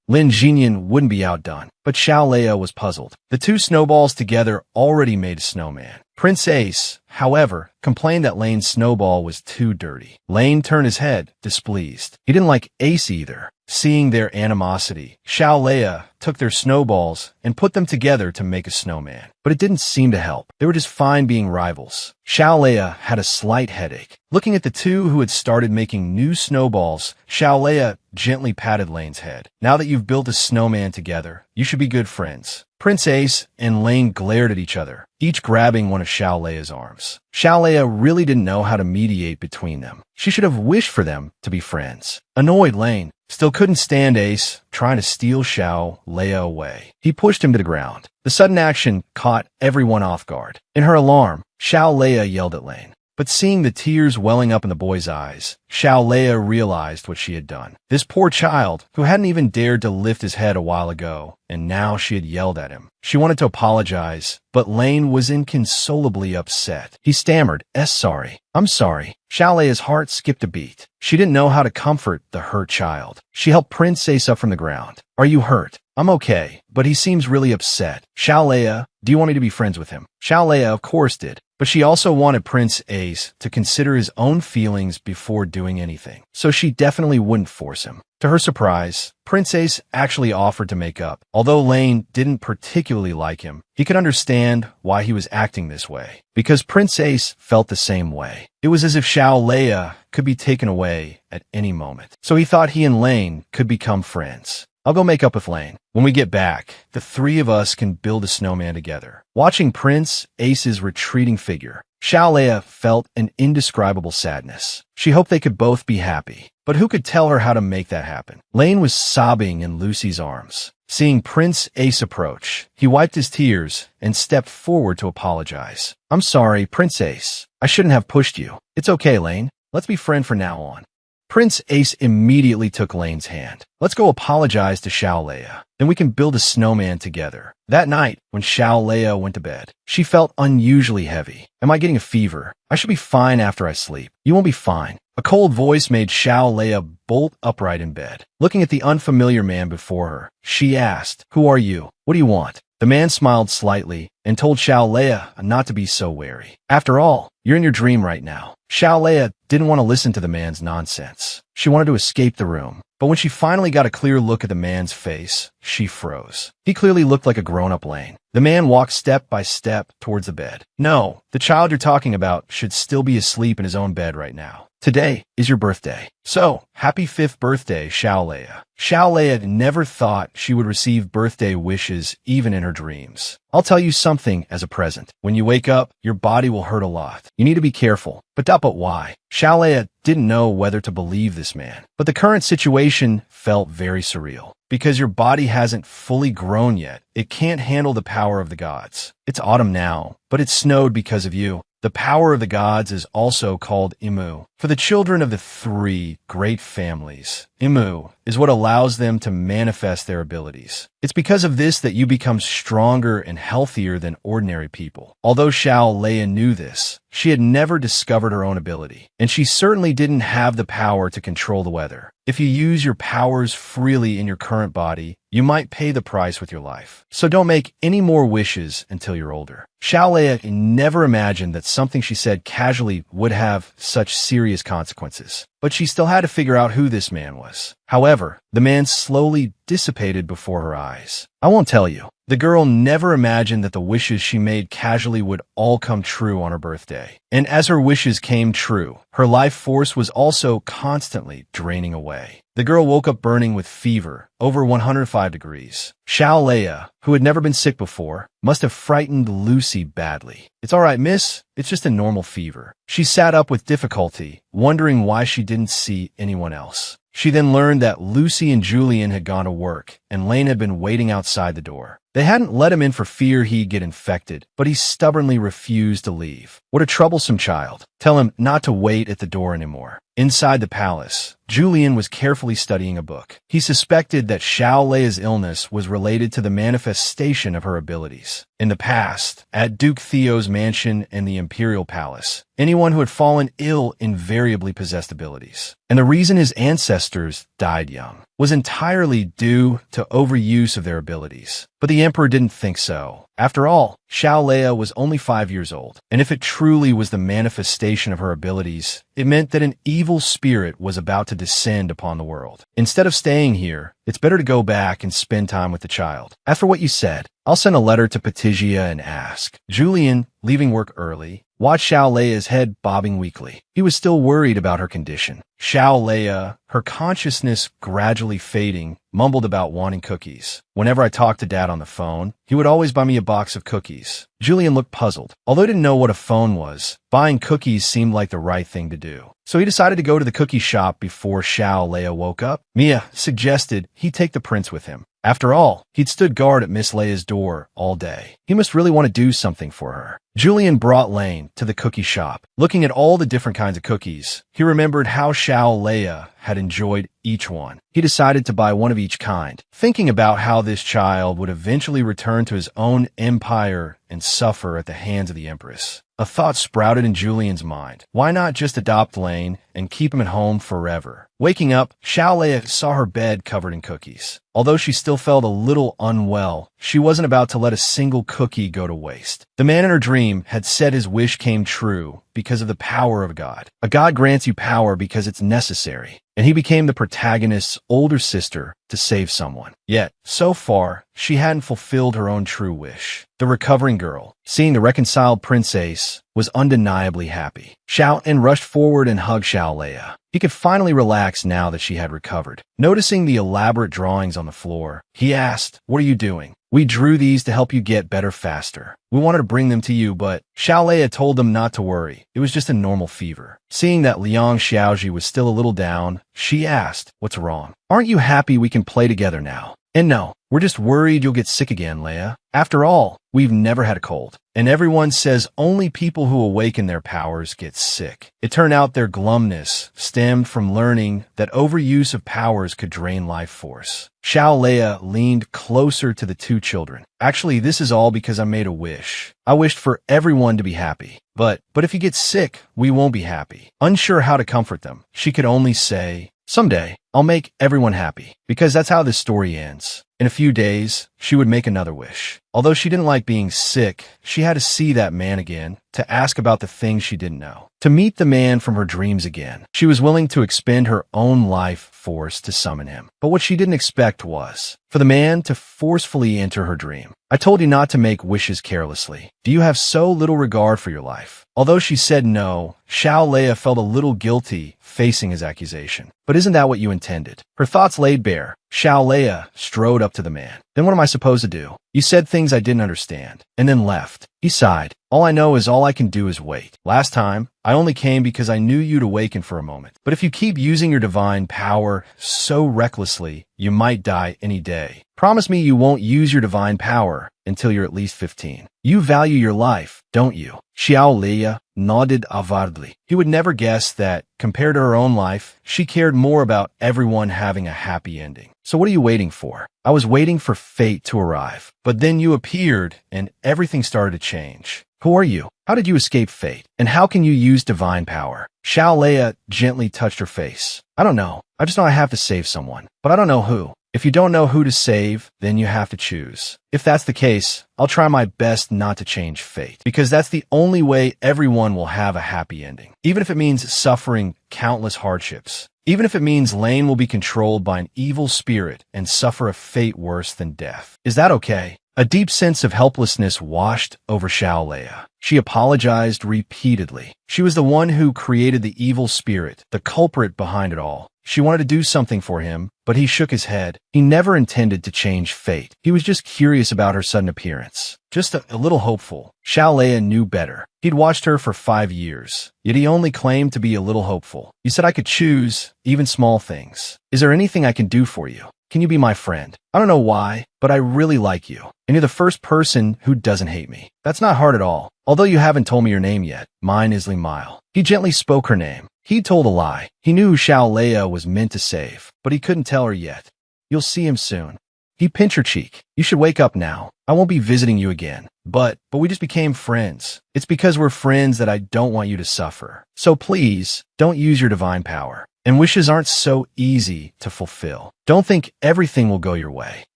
Lin Jinyan wouldn't be outdone, but Xiao Leia was puzzled. The 2 snowballs together already made a snowman. Prince Ace, however, complained that Lane's snowball was too dirty. Lane turned his head, displeased. He didn't like Ace either. Seeing their animosity, Xiao Leia took their snowballs and put them together to make a snowman. But it didn't seem to help. They were just fine being rivals. Xiao Leia had a slight headache. Looking at the 2 who had started making new snowballs, Xiao Leia gently patted Lane's head. Now that you've built a snowman together, you should be good friends. Prince Ace and Lane glared at each other, each grabbing one of Xiao Leia's arms. Xiao Leia really didn't know how to mediate between them. She should have wished for them to be friends. Annoyed, Lane still couldn't stand Ace trying to steal Xiao Leia away. He pushed him to the ground. The sudden action caught everyone off guard. In her alarm, Xiao Leia yelled at Lane. But seeing the tears welling up in the boy's eyes, Xiao Leia realized what she had done. This poor child, who hadn't even dared to lift his head a while ago, and now she had yelled at him. She wanted to apologize, but Lane was inconsolably upset. He stammered, sorry. I'm sorry. Xiao Leia's heart skipped a beat. She didn't know how to comfort the hurt child. She helped Prince Ace up from the ground. Are you hurt? I'm okay, but he seems really upset. Xiao Leia, do you want me to be friends with him? Xiao Leia, of course, did. But she also wanted Prince Ace to consider his own feelings before doing anything, so she definitely wouldn't force him. To her surprise, Prince Ace actually offered to make up. Although Lane didn't particularly like him, he could understand why he was acting this way, because Prince Ace felt the same way. It was as if Xiao Leia could be taken away at any moment, so he thought he and Lane could become friends. I'll go make up with Lane. When we get back, the 3 of us can build a snowman together. Watching Prince Ace's retreating figure, Xiao Leia felt an indescribable sadness. She hoped they could both be happy, but who could tell her how to make that happen? Lane was sobbing in Lucy's arms. Seeing Prince Ace approach, he wiped his tears and stepped forward to apologize. I'm sorry, Prince Ace. I shouldn't have pushed you. It's okay, Lane. Let's be friends from now on. Prince Ace immediately took Lane's hand. Let's go apologize to Xiao Leia. Then we can build a snowman together. That night, when Xiao Leia went to bed, she felt unusually heavy. Am I getting a fever? I should be fine after I sleep. You won't be fine. A cold voice made Xiao Leia bolt upright in bed. Looking at the unfamiliar man before her, she asked, Who are you? What do you want? The man smiled slightly and told Xiao Leia not to be so wary. After all, you're in your dream right now. Xiao Leia didn't want to listen to the man's nonsense. She wanted to escape the room. But when she finally got a clear look at the man's face, she froze. He clearly looked like a grown-up Lane. The man walked step by step towards the bed. No, the child you're talking about should still be asleep in his own bed right now. Today is your birthday. So, happy 5th birthday, Xiao Leia. Xiao Leia never thought she would receive birthday wishes even in her dreams. I'll tell you something as a present. When you wake up, your body will hurt a lot. You need to be careful. But why? Xiao Leia didn't know whether to believe this man. But the current situation felt very surreal. Because your body hasn't fully grown yet, it can't handle the power of the gods. It's autumn now, but it snowed because of you. The power of the gods is also called Imu. For the children of the 3 great families, Imu is what allows them to manifest their abilities. It's because of this that you become stronger and healthier than ordinary people. Although Xiao Leia knew this, she had never discovered her own ability, and she certainly didn't have the power to control the weather. If you use your powers freely in your current body, you might pay the price with your life. So don't make any more wishes until you're older. Xiao Leia never imagined that something she said casually would have such serious consequences. But she still had to figure out who this man was. However, the man slowly dissipated before her eyes. I won't tell you. The girl never imagined that the wishes she made casually would all come true on her birthday. And as her wishes came true, her life force was also constantly draining away. The girl woke up burning with fever, over 105 degrees. Xiao Leia, who had never been sick before, must have frightened Lucy badly. "It's all right, miss. It's just a normal fever." She sat up with difficulty, wondering why she didn't see anyone else. She then learned that Lucy and Julian had gone to work, and Lane had been waiting outside the door. They hadn't let him in for fear he'd get infected, but he stubbornly refused to leave. What a troublesome child. Tell him not to wait at the door anymore. Inside the palace, Julian was carefully studying a book. He suspected that Xiao Leia's illness was related to the manifestation of her abilities. In the past, at Duke Theo's mansion in the Imperial Palace, anyone who had fallen ill invariably possessed abilities. And the reason his ancestors died young was entirely due to overuse of their abilities. But the Emperor didn't think so. After all, Xiao Leia was only 5 years old, and if it truly was the manifestation of her abilities, it meant that an evil spirit was about to descend upon the world. Instead of staying here, it's better to go back and spend time with the child. As for what you said, I'll send a letter to Petitia and ask. Julian, leaving work early, watched Xiao Leia's head bobbing weakly. He was still worried about her condition. Xiao Leia, her consciousness gradually fading, mumbled about wanting cookies. Whenever I talked to Dad on the phone, he would always buy me a box of cookies. Julian looked puzzled. Although he didn't know what a phone was, buying cookies seemed like the right thing to do. So he decided to go to the cookie shop before Xiao Leia woke up. Mia suggested he take the prince with him. After all, he'd stood guard at Miss Leia's door all day. He must really want to do something for her. Julian brought Lane to the cookie shop. Looking at all the different kinds of cookies, he remembered how Xiao Leia had enjoyed each one. He decided to buy one of each kind, thinking about how this child would eventually return to his own empire and suffer at the hands of the Empress. A thought sprouted in Julian's mind. Why not just adopt Lane and keep him at home forever? Waking up, Xiao Leia saw her bed covered in cookies. Although she still felt a little unwell, she wasn't about to let a single cookie go to waste. The man in her dream had said his wish came true because of the power of God. A God grants you power because it's necessary, and he became the protagonist's older sister to save someone. Yet, so far, she hadn't fulfilled her own true wish. The recovering girl, seeing the reconciled Prince Ace, was undeniably happy. Xiao En rushed forward and hugged Xiao Leia. He could finally relax now that she had recovered. Noticing the elaborate drawings on the floor, he asked, "What are you doing?" "We drew these to help you get better faster. We wanted to bring them to you, but..." Xiao Leia told them not to worry. It was just a normal fever. Seeing that Liang Xiaoji was still a little down, she asked, "What's wrong? Aren't you happy we can play together now?" "And no, we're just worried you'll get sick again, Leia. After all, we've never had a cold. And everyone says only people who awaken their powers get sick." It turned out their glumness stemmed from learning that overuse of powers could drain life force. Xiao Leia leaned closer to the two children. "Actually, this is all because I made a wish. I wished for everyone to be happy. But if you get sick, we won't be happy." Unsure how to comfort them, she could only say, "Someday, I'll make everyone happy," because that's how this story ends. In a few days, she would make another wish. Although she didn't like being sick, she had to see that man again, to ask about the things she didn't know, to meet the man from her dreams again. She was willing to expend her own life force to summon him. But what she didn't expect was for the man to forcefully enter her dream. "I told you not to make wishes carelessly. Do you have so little regard for your life?" Although she said no, Xiao Leia felt a little guilty facing his accusation. "But isn't that what you intended?" Her thoughts laid bare, Xiao Leia strode up to the man. "Then what am I supposed to do? You said things I didn't understand, and then left." He sighed. "All I know is all I can do is wait. Last time, I only came because I knew you'd awaken for a moment. But if you keep using your divine power so recklessly, you might die any day. Promise me you won't use your divine power until you're at least 15. You value your life, don't you?" Xiao Leia nodded avardly. He would never guess that, compared to her own life, she cared more about everyone having a happy ending. So what are you waiting for? I was waiting for fate to arrive. But then you appeared, and everything started to change. Who are you? How did you escape fate? And how can you use divine power? Xiao Leia gently touched her face. I don't know. I just know I have to save someone. But I don't know who. If you don't know who to save, then you have to choose. If that's the case, I'll try my best not to change fate, because that's the only way everyone will have a happy ending. Even if it means suffering countless hardships. Even if it means Lane will be controlled by an evil spirit and suffer a fate worse than death. Is that okay? A deep sense of helplessness washed over Xiao Leia. She apologized repeatedly. She was the one who created the evil spirit, the culprit behind it all. She wanted to do something for him, but he shook his head. He never intended to change fate. He was just curious about her sudden appearance. Just a little hopeful. Xiao Leia knew better. He'd watched her for 5 years, yet he only claimed to be a little hopeful. He said I could choose, even small things. Is there anything I can do for you? Can you be my friend? I don't know why, but I really like you. And you're the first person who doesn't hate me. That's not hard at all. Although you haven't told me your name yet. Mine is Mile. He gently spoke her name. He told a lie. He knew who Xiao Leia was meant to save, but he couldn't tell her yet. You'll see him soon. He pinched her cheek. You should wake up now. I won't be visiting you again. But we just became friends. It's because we're friends that I don't want you to suffer. So please, don't use your divine power. And wishes aren't so easy to fulfill. Don't think everything will go your way.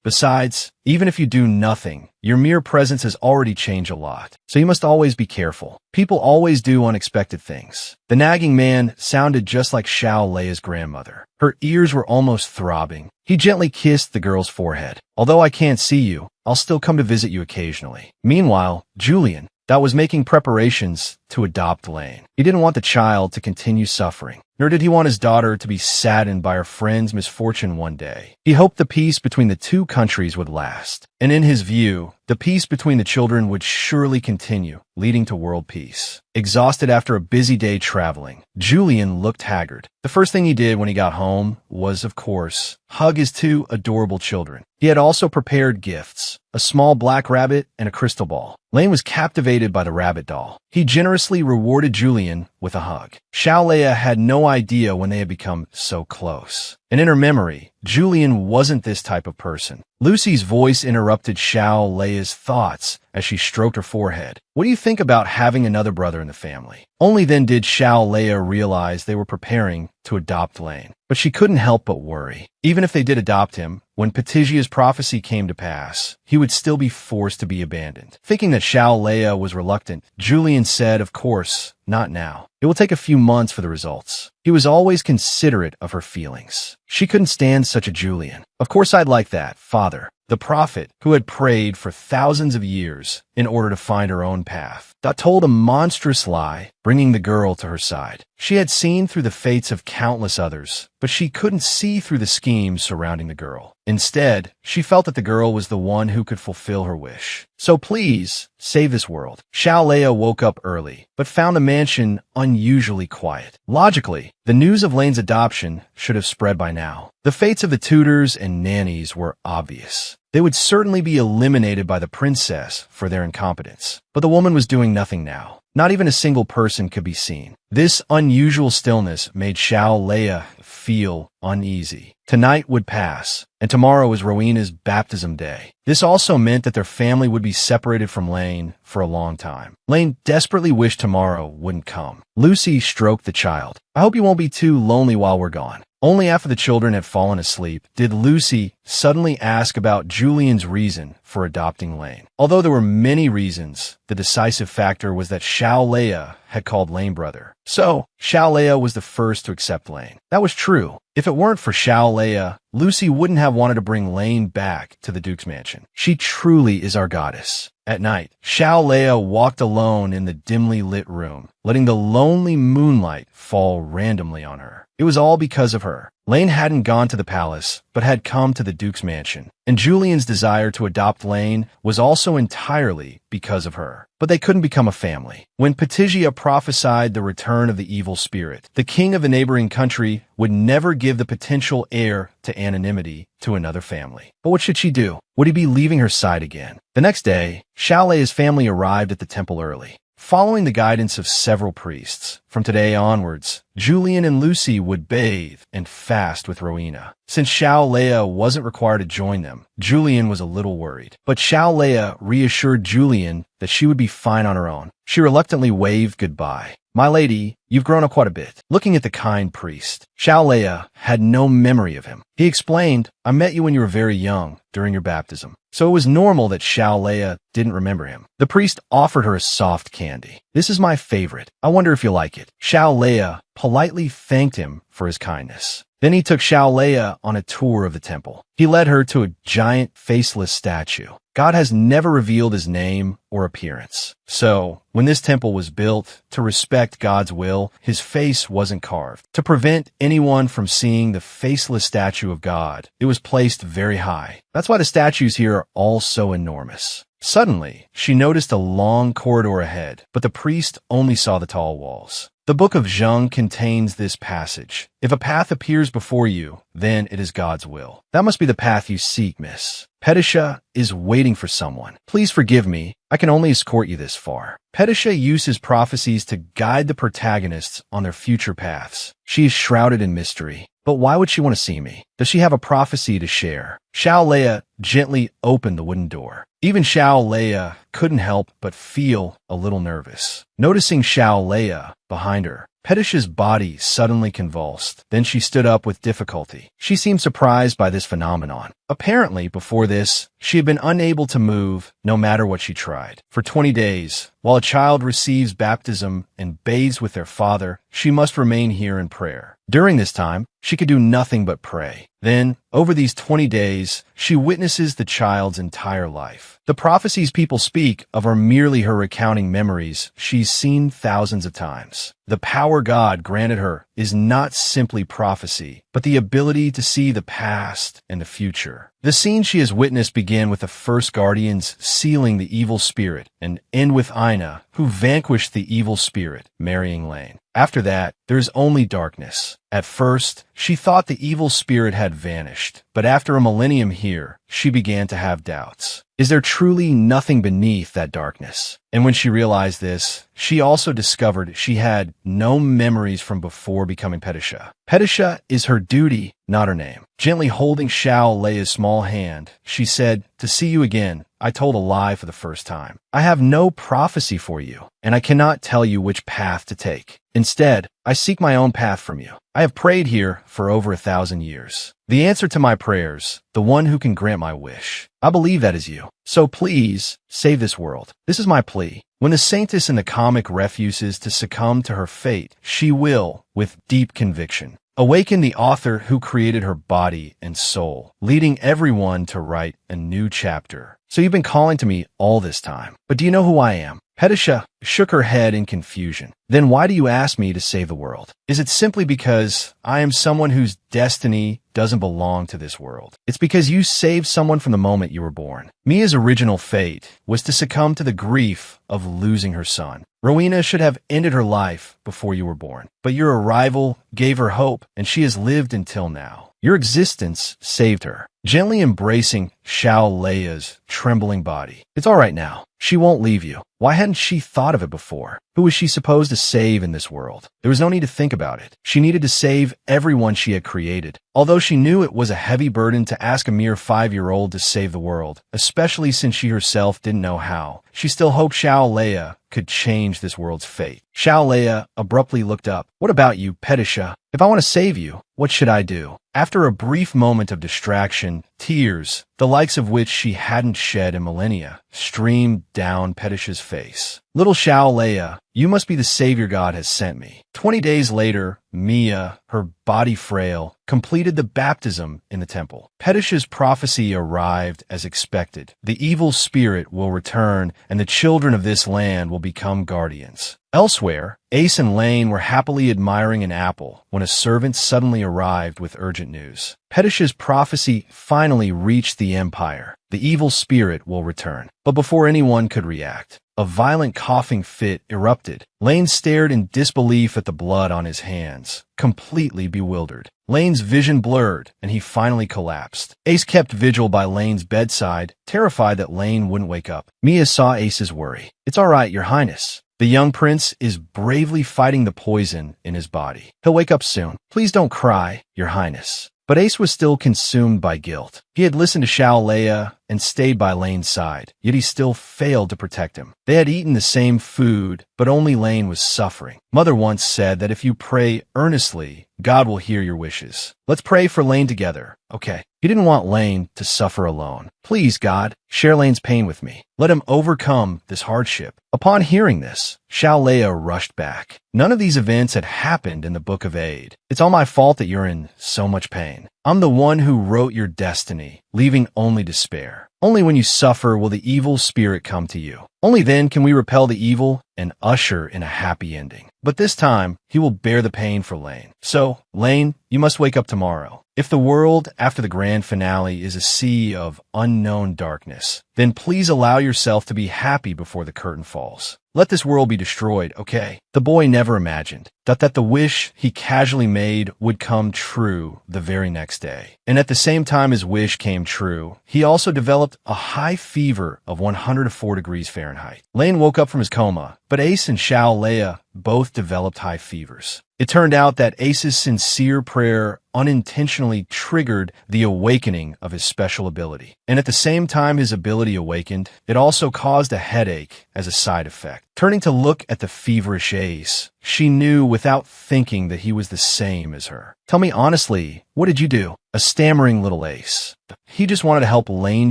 Besides, even if you do nothing, your mere presence has already changed a lot. So you must always be careful. People always do unexpected things. The nagging man sounded just like Xiao Leia's grandmother. Her ears were almost throbbing. He gently kissed the girl's forehead. Although I can't see you, I'll still come to visit you occasionally. Meanwhile, Julian, that was making preparations to adopt Lane. He didn't want the child to continue suffering, nor did he want his daughter to be saddened by her friend's misfortune one day. He hoped the peace between the two countries would last, and in his view, the peace between the children would surely continue, leading to world peace. Exhausted after a busy day traveling, Julian looked haggard. The first thing he did when he got home was, of course, hug his 2 adorable children. He had also prepared gifts, a small black rabbit and a crystal ball. Lane was captivated by the rabbit doll. He generously rewarded Julian with a hug. Xiao Leia had no idea when they had become so close. And in her memory, Julian wasn't this type of person. Lucy's voice interrupted Xiao Leia's thoughts as she stroked her forehead. What do you think about having another brother in the family? Only then did Xiao Leia realize they were preparing to adopt Lane. But she couldn't help but worry. Even if they did adopt him, when Petigia's prophecy came to pass, he would still be forced to be abandoned. Thinking that Xiao Leia was reluctant, Julian said, of course, not now. It will take a few months for the results. He was always considerate of her feelings. She couldn't stand such a Julian. Of course I'd like that, father. The prophet, who had prayed for thousands of years in order to find her own path, told a monstrous lie, bringing the girl to her side. She had seen through the fates of countless others, but she couldn't see through the schemes surrounding the girl. Instead, she felt that the girl was the one who could fulfill her wish. So please, save this world. Xiao Leia woke up early, but found the mansion unusually quiet. Logically, the news of Lane's adoption should have spread by now. The fates of the tutors and nannies were obvious. They would certainly be eliminated by the princess for their incompetence. But the woman was doing nothing now. Not even a single person could be seen. This unusual stillness made Xiao Leia feel uneasy. Tonight would pass, and tomorrow was Rowena's baptism day. This also meant that their family would be separated from Lane for a long time. Lane desperately wished tomorrow wouldn't come. Lucy stroked the child. I hope you won't be too lonely while we're gone. Only after the children had fallen asleep did Lucy suddenly ask about Julian's reason for adopting Lane. Although there were many reasons, the decisive factor was that Xiao Leia had called Lane brother. So, Xiao Leia was the first to accept Lane. That was true. If it weren't for Xiao Leia, Lucy wouldn't have wanted to bring Lane back to the Duke's mansion. She truly is our goddess. At night, Xiao Leia walked alone in the dimly lit room, letting the lonely moonlight fall randomly on her. It was all because of her. Lane hadn't gone to the palace, but had come to the Duke's mansion. And Julian's desire to adopt Lane was also entirely because of her. But they couldn't become a family. When Petigia prophesied the return of the evil spirit, the king of the neighboring country would never give the potential heir to anonymity to another family. But what should she do? Would he be leaving her side again? The next day, Xiao Leia's family arrived at the temple early. Following the guidance of several priests, from today onwards, Julian and Lucy would bathe and fast with Rowena. Since Xiao Leia wasn't required to join them, Julian was a little worried. But Xiao Leia reassured Julian that she would be fine on her own. She reluctantly waved goodbye. "My lady, you've grown up quite a bit." Looking at the kind priest, Xiao Leia had no memory of him. He explained, "I met you when you were very young, during your baptism." So it was normal that Xiao Leia didn't remember him. The priest offered her a soft candy. "This is my favorite. I wonder if you'll like it." Xiao Leia politely thanked him for his kindness. Then he took Xiao Leia on a tour of the temple. He led her to a giant faceless statue. God has never revealed his name or appearance. So, when this temple was built to respect God's will, his face wasn't carved. To prevent anyone from seeing the faceless statue of God, it was placed very high. That's why the statues here are all so enormous. Suddenly, she noticed a long corridor ahead, but the priest only saw the tall walls. The Book of Zheng contains this passage. "If a path appears before you, then it is God's will. That must be the path you seek, miss. Pedisha is waiting for someone. Please forgive me. I can only escort you this far." Pedisha uses prophecies to guide the protagonists on their future paths. She is shrouded in mystery. But why would she want to see me? Does she have a prophecy to share? Xiao Leia gently opened the wooden door. Even Xiao Leia couldn't help but feel a little nervous. Noticing Xiao Leia behind her, Pedisha's body suddenly convulsed. Then she stood up with difficulty. She seemed surprised by this phenomenon. Apparently, before this, she had been unable to move no matter what she tried. For 20 days, while a child receives baptism and bathes with their father, she must remain here in prayer. During this time, she could do nothing but pray. Then, over these 20 days, she witnesses the child's entire life. The prophecies people speak of are merely her recounting memories she's seen thousands of times. The power God granted her is not simply prophecy, but the ability to see the past and the future. The scenes she has witnessed begin with the first guardians sealing the evil spirit and end with Ina, who vanquished the evil spirit, marrying Lane. After that, there is only darkness. At first, she thought the evil spirit had vanished, but after a millennium here, she began to have doubts. Is there truly nothing beneath that darkness? And when she realized this, she also discovered she had no memories from before becoming Pedisha. Pedisha is her duty, not her name. Gently holding Xiao Leia's small hand, she said, "To see you again, I told a lie for the first time. I have no prophecy for you, and I cannot tell you which path to take. Instead, I seek my own path from you. I have prayed here for over 1,000 years. The answer to my prayers, the one who can grant my wish. I believe that is you. So please, save this world. This is my plea. When the saintess in the comic refuses to succumb to her fate, she will, with deep conviction, awaken the author who created her body and soul, leading everyone to write a new chapter. So you've been calling to me all this time. But do you know who I am?" Pedisha shook her head in confusion. "Then why do you ask me to save the world? Is it simply because I am someone whose destiny doesn't belong to this world? It's because you saved someone from the moment you were born. Mia's original fate was to succumb to the grief of losing her son. Rowena should have ended her life before you were born. But your arrival gave her hope, and she has lived until now. Your existence saved her." Gently embracing Xiao Leia's trembling body. "It's all right now. She won't leave you. Why hadn't she thought of it before? Who was she supposed to save in this world? There was no need to think about it. She needed to save everyone she had created. Although she knew it was a heavy burden to ask a mere 5-year-old to save the world, especially since she herself didn't know how, she still hoped Xiao Leia could change this world's fate. Xiao Leia abruptly looked up. "What about you, Pedisha? If I want to save you, what should I do?" After a brief moment of distraction, tears, the likes of which she hadn't shed in millennia, streamed down Pedisha's face. "Little Xiao Leia, you must be the savior God has sent me." 20 days later, Mia, her body frail, completed the baptism in the temple. Pedisha's prophecy arrived as expected. The evil spirit will return, and the children of this land will become guardians. Elsewhere, Ace and Lane were happily admiring an apple when a servant suddenly arrived with urgent news. Pedisha's prophecy finally reached the Empire. The evil spirit will return. But before anyone could react, a violent coughing fit erupted. Lane stared in disbelief at the blood on his hands, completely bewildered. Lane's vision blurred, and he finally collapsed. Ace kept vigil by Lane's bedside, terrified that Lane wouldn't wake up. Mia saw Ace's worry. "It's all right, Your Highness. The young prince is bravely fighting the poison in his body. He'll wake up soon. Please don't cry, Your Highness. But Ace was still consumed by guilt. He had listened to Xiao Leia and stayed by Lane's side, yet he still failed to protect him. They had eaten the same food, but only Lane was suffering. Mother once said that if you pray earnestly, God will hear your wishes. Let's pray for Lane together. Okay. He didn't want Lane to suffer alone. Please, God, share Lane's pain with me. Let him overcome this hardship. Upon hearing this, Xiao Leia rushed back. None of these events had happened in the Book of Aid. It's all my fault that you're in so much pain. I'm the one who wrote your destiny, leaving only despair. Only when you suffer will the evil spirit come to you. Only then can we repel the evil and usher in a happy ending. But this time, he will bear the pain for Lane. So, Lane, you must wake up tomorrow. If the world after the grand finale is a sea of unknown darkness, then please allow yourself to be happy before the curtain falls. Let this world be destroyed, okay? The boy never imagined that the wish he casually made would come true the very next day. And at the same time his wish came true, he also developed a high fever of 104 degrees Fahrenheit. Lane woke up from his coma, but Ace and Xiao Leia both developed high fevers. It turned out that Ace's sincere prayer unintentionally triggered the awakening of his special ability. And at the same time his ability awakened, it also caused a headache as a side effect. Turning to look at the feverish Ace, she knew without thinking that he was the same as her. Tell me honestly, what did you do? A stammering little Ace. He just wanted to help Lane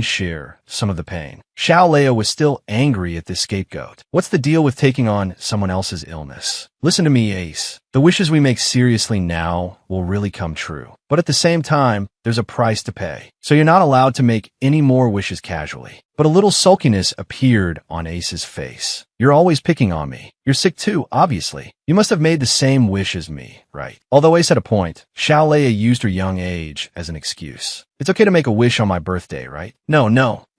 share some of the pain. Xiao Leia was still angry at this scapegoat. What's the deal with taking on someone else's illness? Listen to me, Ace. The wishes we make seriously now will really come true. But at the same time, there's a price to pay. So you're not allowed to make any more wishes casually. But a little sulkiness appeared on Ace's face. You're always picking on me. You're sick too, obviously. You must have made the same wish as me, right? Although Ace had a point, Xiao Leia used her young age as an excuse. It's okay to make a wish on my birthday, right? No,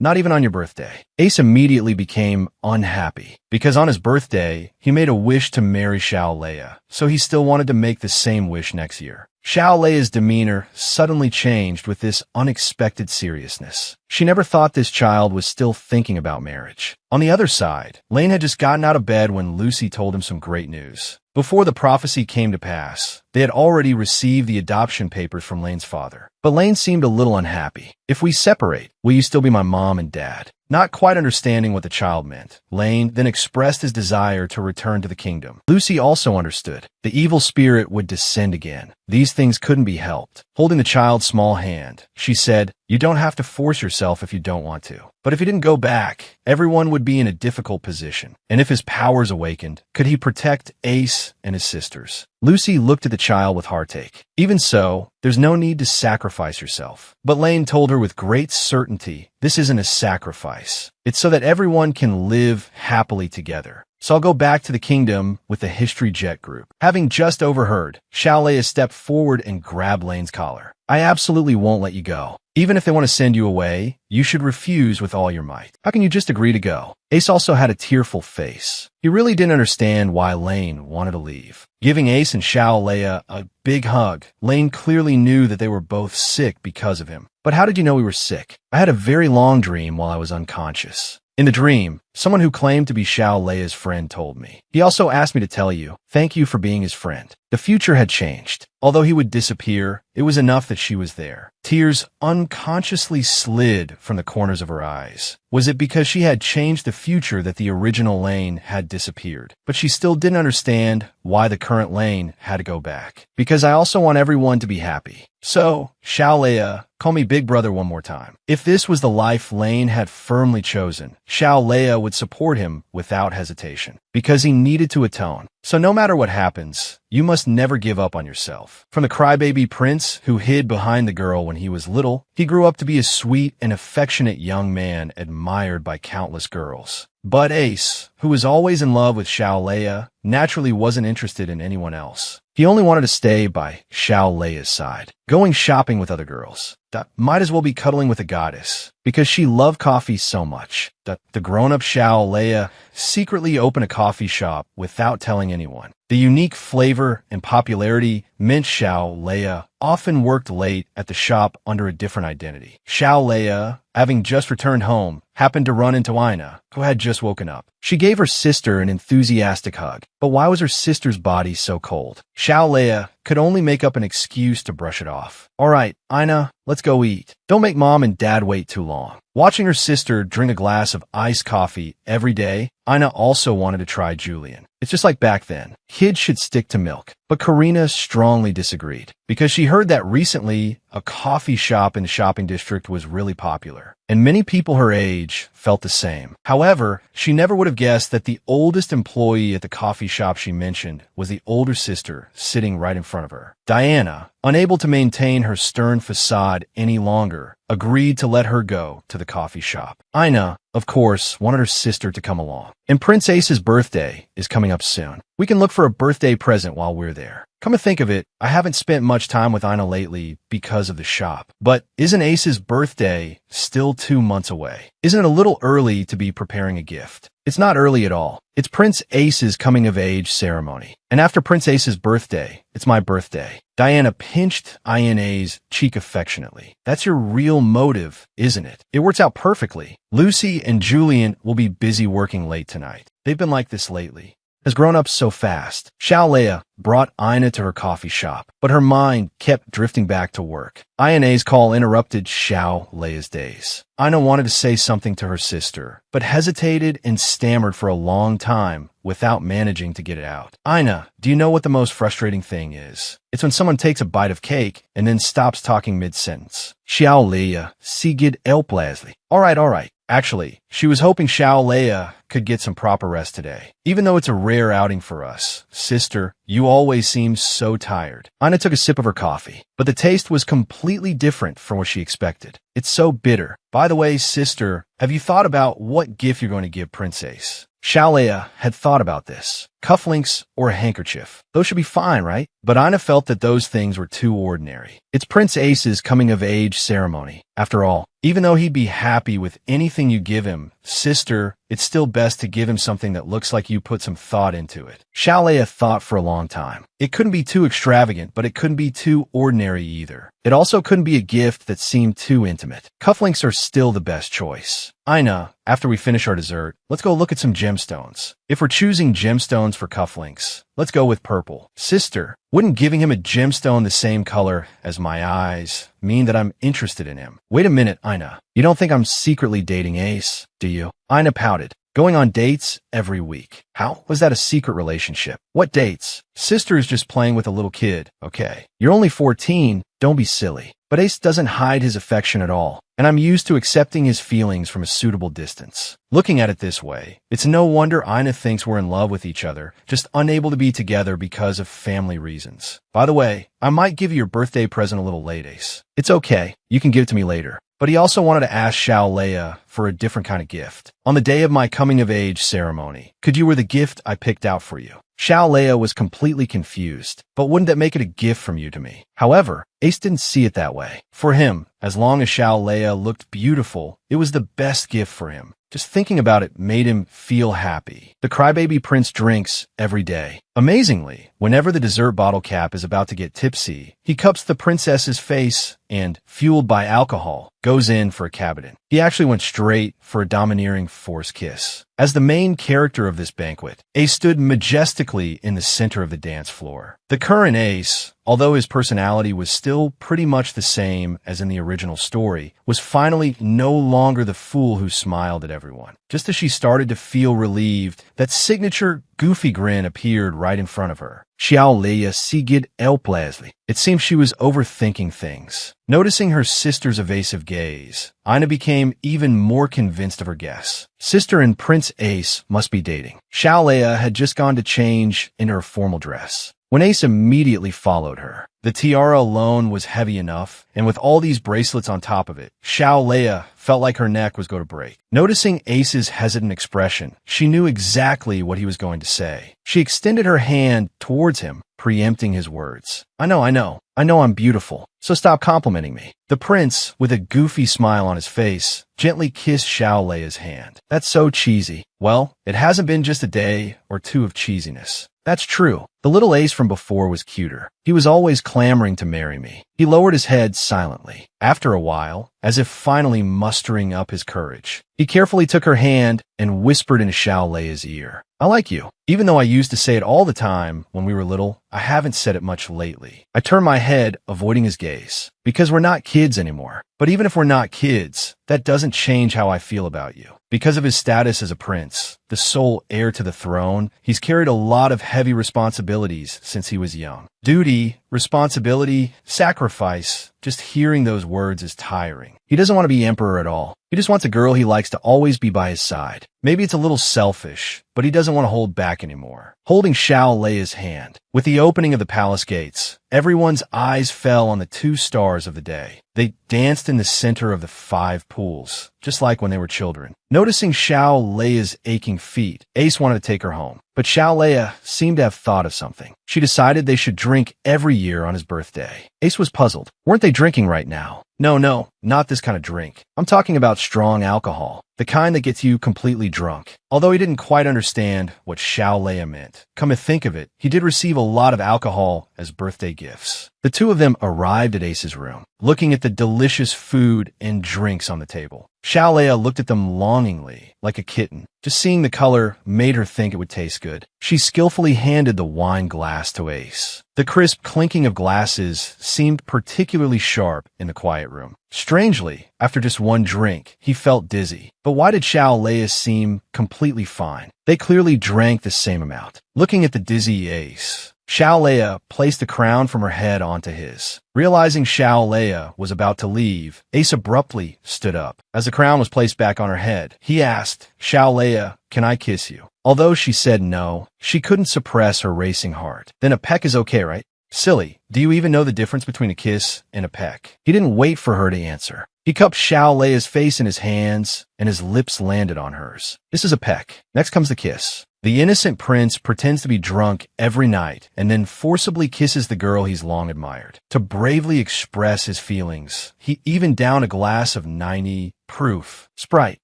not even on your birthday. Ace immediately became unhappy because on his birthday, he made a wish to marry Xiao Leia, so he still wanted to make the same wish next year. Xiao Leia's demeanor suddenly changed with this unexpected seriousness. She never thought this child was still thinking about marriage. On the other side, Lane had just gotten out of bed when Lucy told him some great news. Before the prophecy came to pass, they had already received the adoption papers from Lane's father. But Lane seemed a little unhappy. If we separate, will you still be my mom and dad? Not quite understanding what the child meant, Lane then expressed his desire to return to the kingdom. Lucy also understood. The evil spirit would descend again. These things couldn't be helped. Holding the child's small hand, she said, "You don't have to force yourself if you don't want to. But if he didn't go back, everyone would be in a difficult position. And if his powers awakened, could he protect Ace and his sisters?" Lucy looked at the child with heartache. Even so, there's no need to sacrifice yourself. But Lane told her with great certainty, this isn't a sacrifice. It's so that everyone can live happily together. So I'll go back to the kingdom with the History Jet group. Having just overheard, Xiao Leia stepped forward and grabbed Lane's collar. I absolutely won't let you go. Even if they want to send you away, you should refuse with all your might. How can you just agree to go? Ace also had a tearful face. He really didn't understand why Lane wanted to leave. Giving Ace and Xiao Leia a big hug, Lane clearly knew that they were both sick because of him. But how did you know we were sick? I had a very long dream while I was unconscious. In the dream, someone who claimed to be Xiao Leia's friend told me. He also asked me to tell you, thank you for being his friend. The future had changed. Although he would disappear, it was enough that she was there. Tears unconsciously slid from the corners of her eyes. Was it because she had changed the future that the original Lane had disappeared? But she still didn't understand why the current Lane had to go back. Because I also want everyone to be happy. So, Xiao Leia, call me Big Brother one more time. If this was the life Lane had firmly chosen, Xiao Leia would support him without hesitation. Because he needed to atone. So no matter what happens, you must never give up on yourself. From the crybaby prince who hid behind the girl when he was little, he grew up to be a sweet and affectionate young man admired by countless girls. But Ace, who was always in love with Xiao Leia, naturally wasn't interested in anyone else. He only wanted to stay by Xiao Leia's side, going shopping with other girls. Might as well be cuddling with a goddess, because she loved coffee so much. The grown-up Xiao Leia secretly opened a coffee shop without telling anyone. The unique flavor and popularity meant Xiao Leia often worked late at the shop under a different identity. Xiao Leia, having just returned home, happened to run into Ina, who had just woken up. She gave her sister an enthusiastic hug, but why was her sister's body so cold? Xiao Leia could only make up an excuse to brush it off. All right, Ina, let's go eat. Don't make mom and dad wait too long. Watching her sister drink a glass of iced coffee every day, Ina also wanted to try Julian. It's just like back then. Kids should stick to milk. But Karina strongly disagreed because she heard that recently a coffee shop in the shopping district was really popular, and many people her age felt the same. However, she never would have guessed that the oldest employee at the coffee shop she mentioned was the older sister sitting right in front of her. Diana, unable to maintain her stern facade any longer, agreed to let her go to the coffee shop. Ina, of course, wanted her sister to come along. And Prince Ace's birthday is coming up soon. We can look for a birthday present while we're there. Come to think of it, I haven't spent much time with Ina lately because of the shop. But isn't Ace's birthday still 2 months away? Isn't it a little early to be preparing a gift? It's not early at all. It's Prince Ace's coming-of-age ceremony. And after Prince Ace's birthday, it's my birthday. Diana pinched Ina's cheek affectionately. That's your real motive, isn't it? It works out perfectly. Lucy and Julian will be busy working late tonight. They've been like this lately. Has grown up so fast. Xiao Leia brought Ina to her coffee shop, but her mind kept drifting back to work. Ina's call interrupted Xiao Leia's days. Ina wanted to say something to her sister, but hesitated and stammered for a long time without managing to get it out. Ina, do you know what the most frustrating thing is? It's when someone takes a bite of cake and then stops talking mid-sentence. Xiao Leia, sigid helplessly. All right. Actually, she was hoping Xiao Leia could get some proper rest today. Even though it's a rare outing for us, sister, you always seem so tired. Ina took a sip of her coffee, but the taste was completely different from what she expected. It's so bitter. By the way, sister, have you thought about what gift you're going to give Prince Ace? Xiao Leia had thought about this. Cufflinks or a handkerchief. Those should be fine, right? But Ina felt that those things were too ordinary. It's Prince Ace's coming-of-age ceremony. After all, even though he'd be happy with anything you give him, sister, it's still best to give him something that looks like you put some thought into it. Xiao Leia thought for a long time. It couldn't be too extravagant, but it couldn't be too ordinary either. It also couldn't be a gift that seemed too intimate. Cufflinks are still the best choice. Ina, after we finish our dessert, let's go look at some gemstones. If we're choosing gemstones for cufflinks, let's go with purple. Sister, wouldn't giving him a gemstone the same color as my eyes mean that I'm interested in him? Wait a minute, Ina. You don't think I'm secretly dating Ace, do you? Ina pouted. Going on dates every week. How was that a secret relationship? What dates? Sister is just playing with a little kid. Okay. You're only 14. Don't be silly. But Ace doesn't hide his affection at all, and I'm used to accepting his feelings from a suitable distance. Looking at it this way, it's no wonder Ina thinks we're in love with each other, just unable to be together because of family reasons. By the way, I might give you your birthday present a little late, Ace. It's okay. You can give it to me later. But he also wanted to ask Xiao Leia for a different kind of gift. On the day of my coming-of-age ceremony, could you wear the gift I picked out for you? Xiao Leia was completely confused, but wouldn't that make it a gift from you to me? However, Ace didn't see it that way. For him, as long as Xiao Leia looked beautiful, it was the best gift for him. Just thinking about it made him feel happy. The crybaby prince drinks every day. Amazingly, whenever the dessert bottle cap is about to get tipsy, he cups the princess's face and, fueled by alcohol, goes in for a cabinet. He actually went straight for a domineering forced kiss. As the main character of this banquet, Ace stood majestically in the center of the dance floor. The current Ace, although his personality was still pretty much the same as in the original story, was finally no longer the fool who smiled at everyone. Just as she started to feel relieved, that signature goofy grin appeared right in front of her. Xiao Leia sigid helplessly. It seemed she was overthinking things. Noticing her sister's evasive gaze, Ina became even more convinced of her guess. Sister and Prince Ace must be dating. Xiao Leia had just gone to change into her formal dress when Ace immediately followed her. The tiara alone was heavy enough, and with all these bracelets on top of it, Xiao Leia felt like her neck was going to break. Noticing Ace's hesitant expression, she knew exactly what he was going to say. She extended her hand towards him, preempting his words. I know I'm beautiful, so stop complimenting me. The prince, with a goofy smile on his face, gently kissed Xiao Leia's hand. That's so cheesy. Well, it hasn't been just a day or two of cheesiness. That's true. The little Ace from before was cuter. He was always clamoring to marry me. He lowered his head silently. After a while, as if finally mustering up his courage, he carefully took her hand and whispered in Xiao Leia's ear, "I like you." Even though I used to say it all the time when we were little, I haven't said it much lately. I turned my head, avoiding his gaze. Because we're not kids anymore. But even if we're not kids, that doesn't change how I feel about you. Because of his status as a prince, the sole heir to the throne, he's carried a lot of heavy responsibilities since he was young. Duty, responsibility, sacrifice. Just hearing those words is tiring. He doesn't want to be emperor at all. He just wants a girl he likes to always be by his side. Maybe it's a little selfish, but he doesn't want to hold back anymore. Holding Xiao Leia's hand. With the opening of the palace gates, everyone's eyes fell on the 2 stars of the day. They danced in the center of the 5 pools, just like when they were children. Noticing Xiao Leia's aching feet, Ace wanted to take her home. But Xiao Leia seemed to have thought of something. She decided they should drink every year on his birthday. Ace was puzzled. Weren't they drinking right now? No, not this kind of drink. I'm talking about strong alcohol. The kind that gets you completely drunk. Although he didn't quite understand what Xiao Leia meant. Come to think of it, he did receive a lot of alcohol as birthday gifts. The 2 of them arrived at Ace's room, looking at the delicious food and drinks on the table. Xiao Leia looked at them longingly, like a kitten. Just seeing the color made her think it would taste good. She skillfully handed the wine glass to Ace. The crisp clinking of glasses seemed particularly sharp in the quiet room. Strangely, after just one drink, he felt dizzy. But why did Xiao Leia seem completely fine? They clearly drank the same amount. Looking at the dizzy Ace, Xiao Leia placed the crown from her head onto his. Realizing Xiao Leia was about to leave, Ace abruptly stood up. As the crown was placed back on her head, he asked, "Xiao Leia, can I kiss you?" Although she said no, she couldn't suppress her racing heart. Then a peck is okay, right? Silly, do you even know the difference between a kiss and a peck? He didn't wait for her to answer. He cupped Xiao Leia's face in his hands, and his lips landed on hers. This is a peck. Next comes the kiss. The innocent prince pretends to be drunk every night and then forcibly kisses the girl he's long admired. To bravely express his feelings, he even downed a glass of 90 proof Sprite.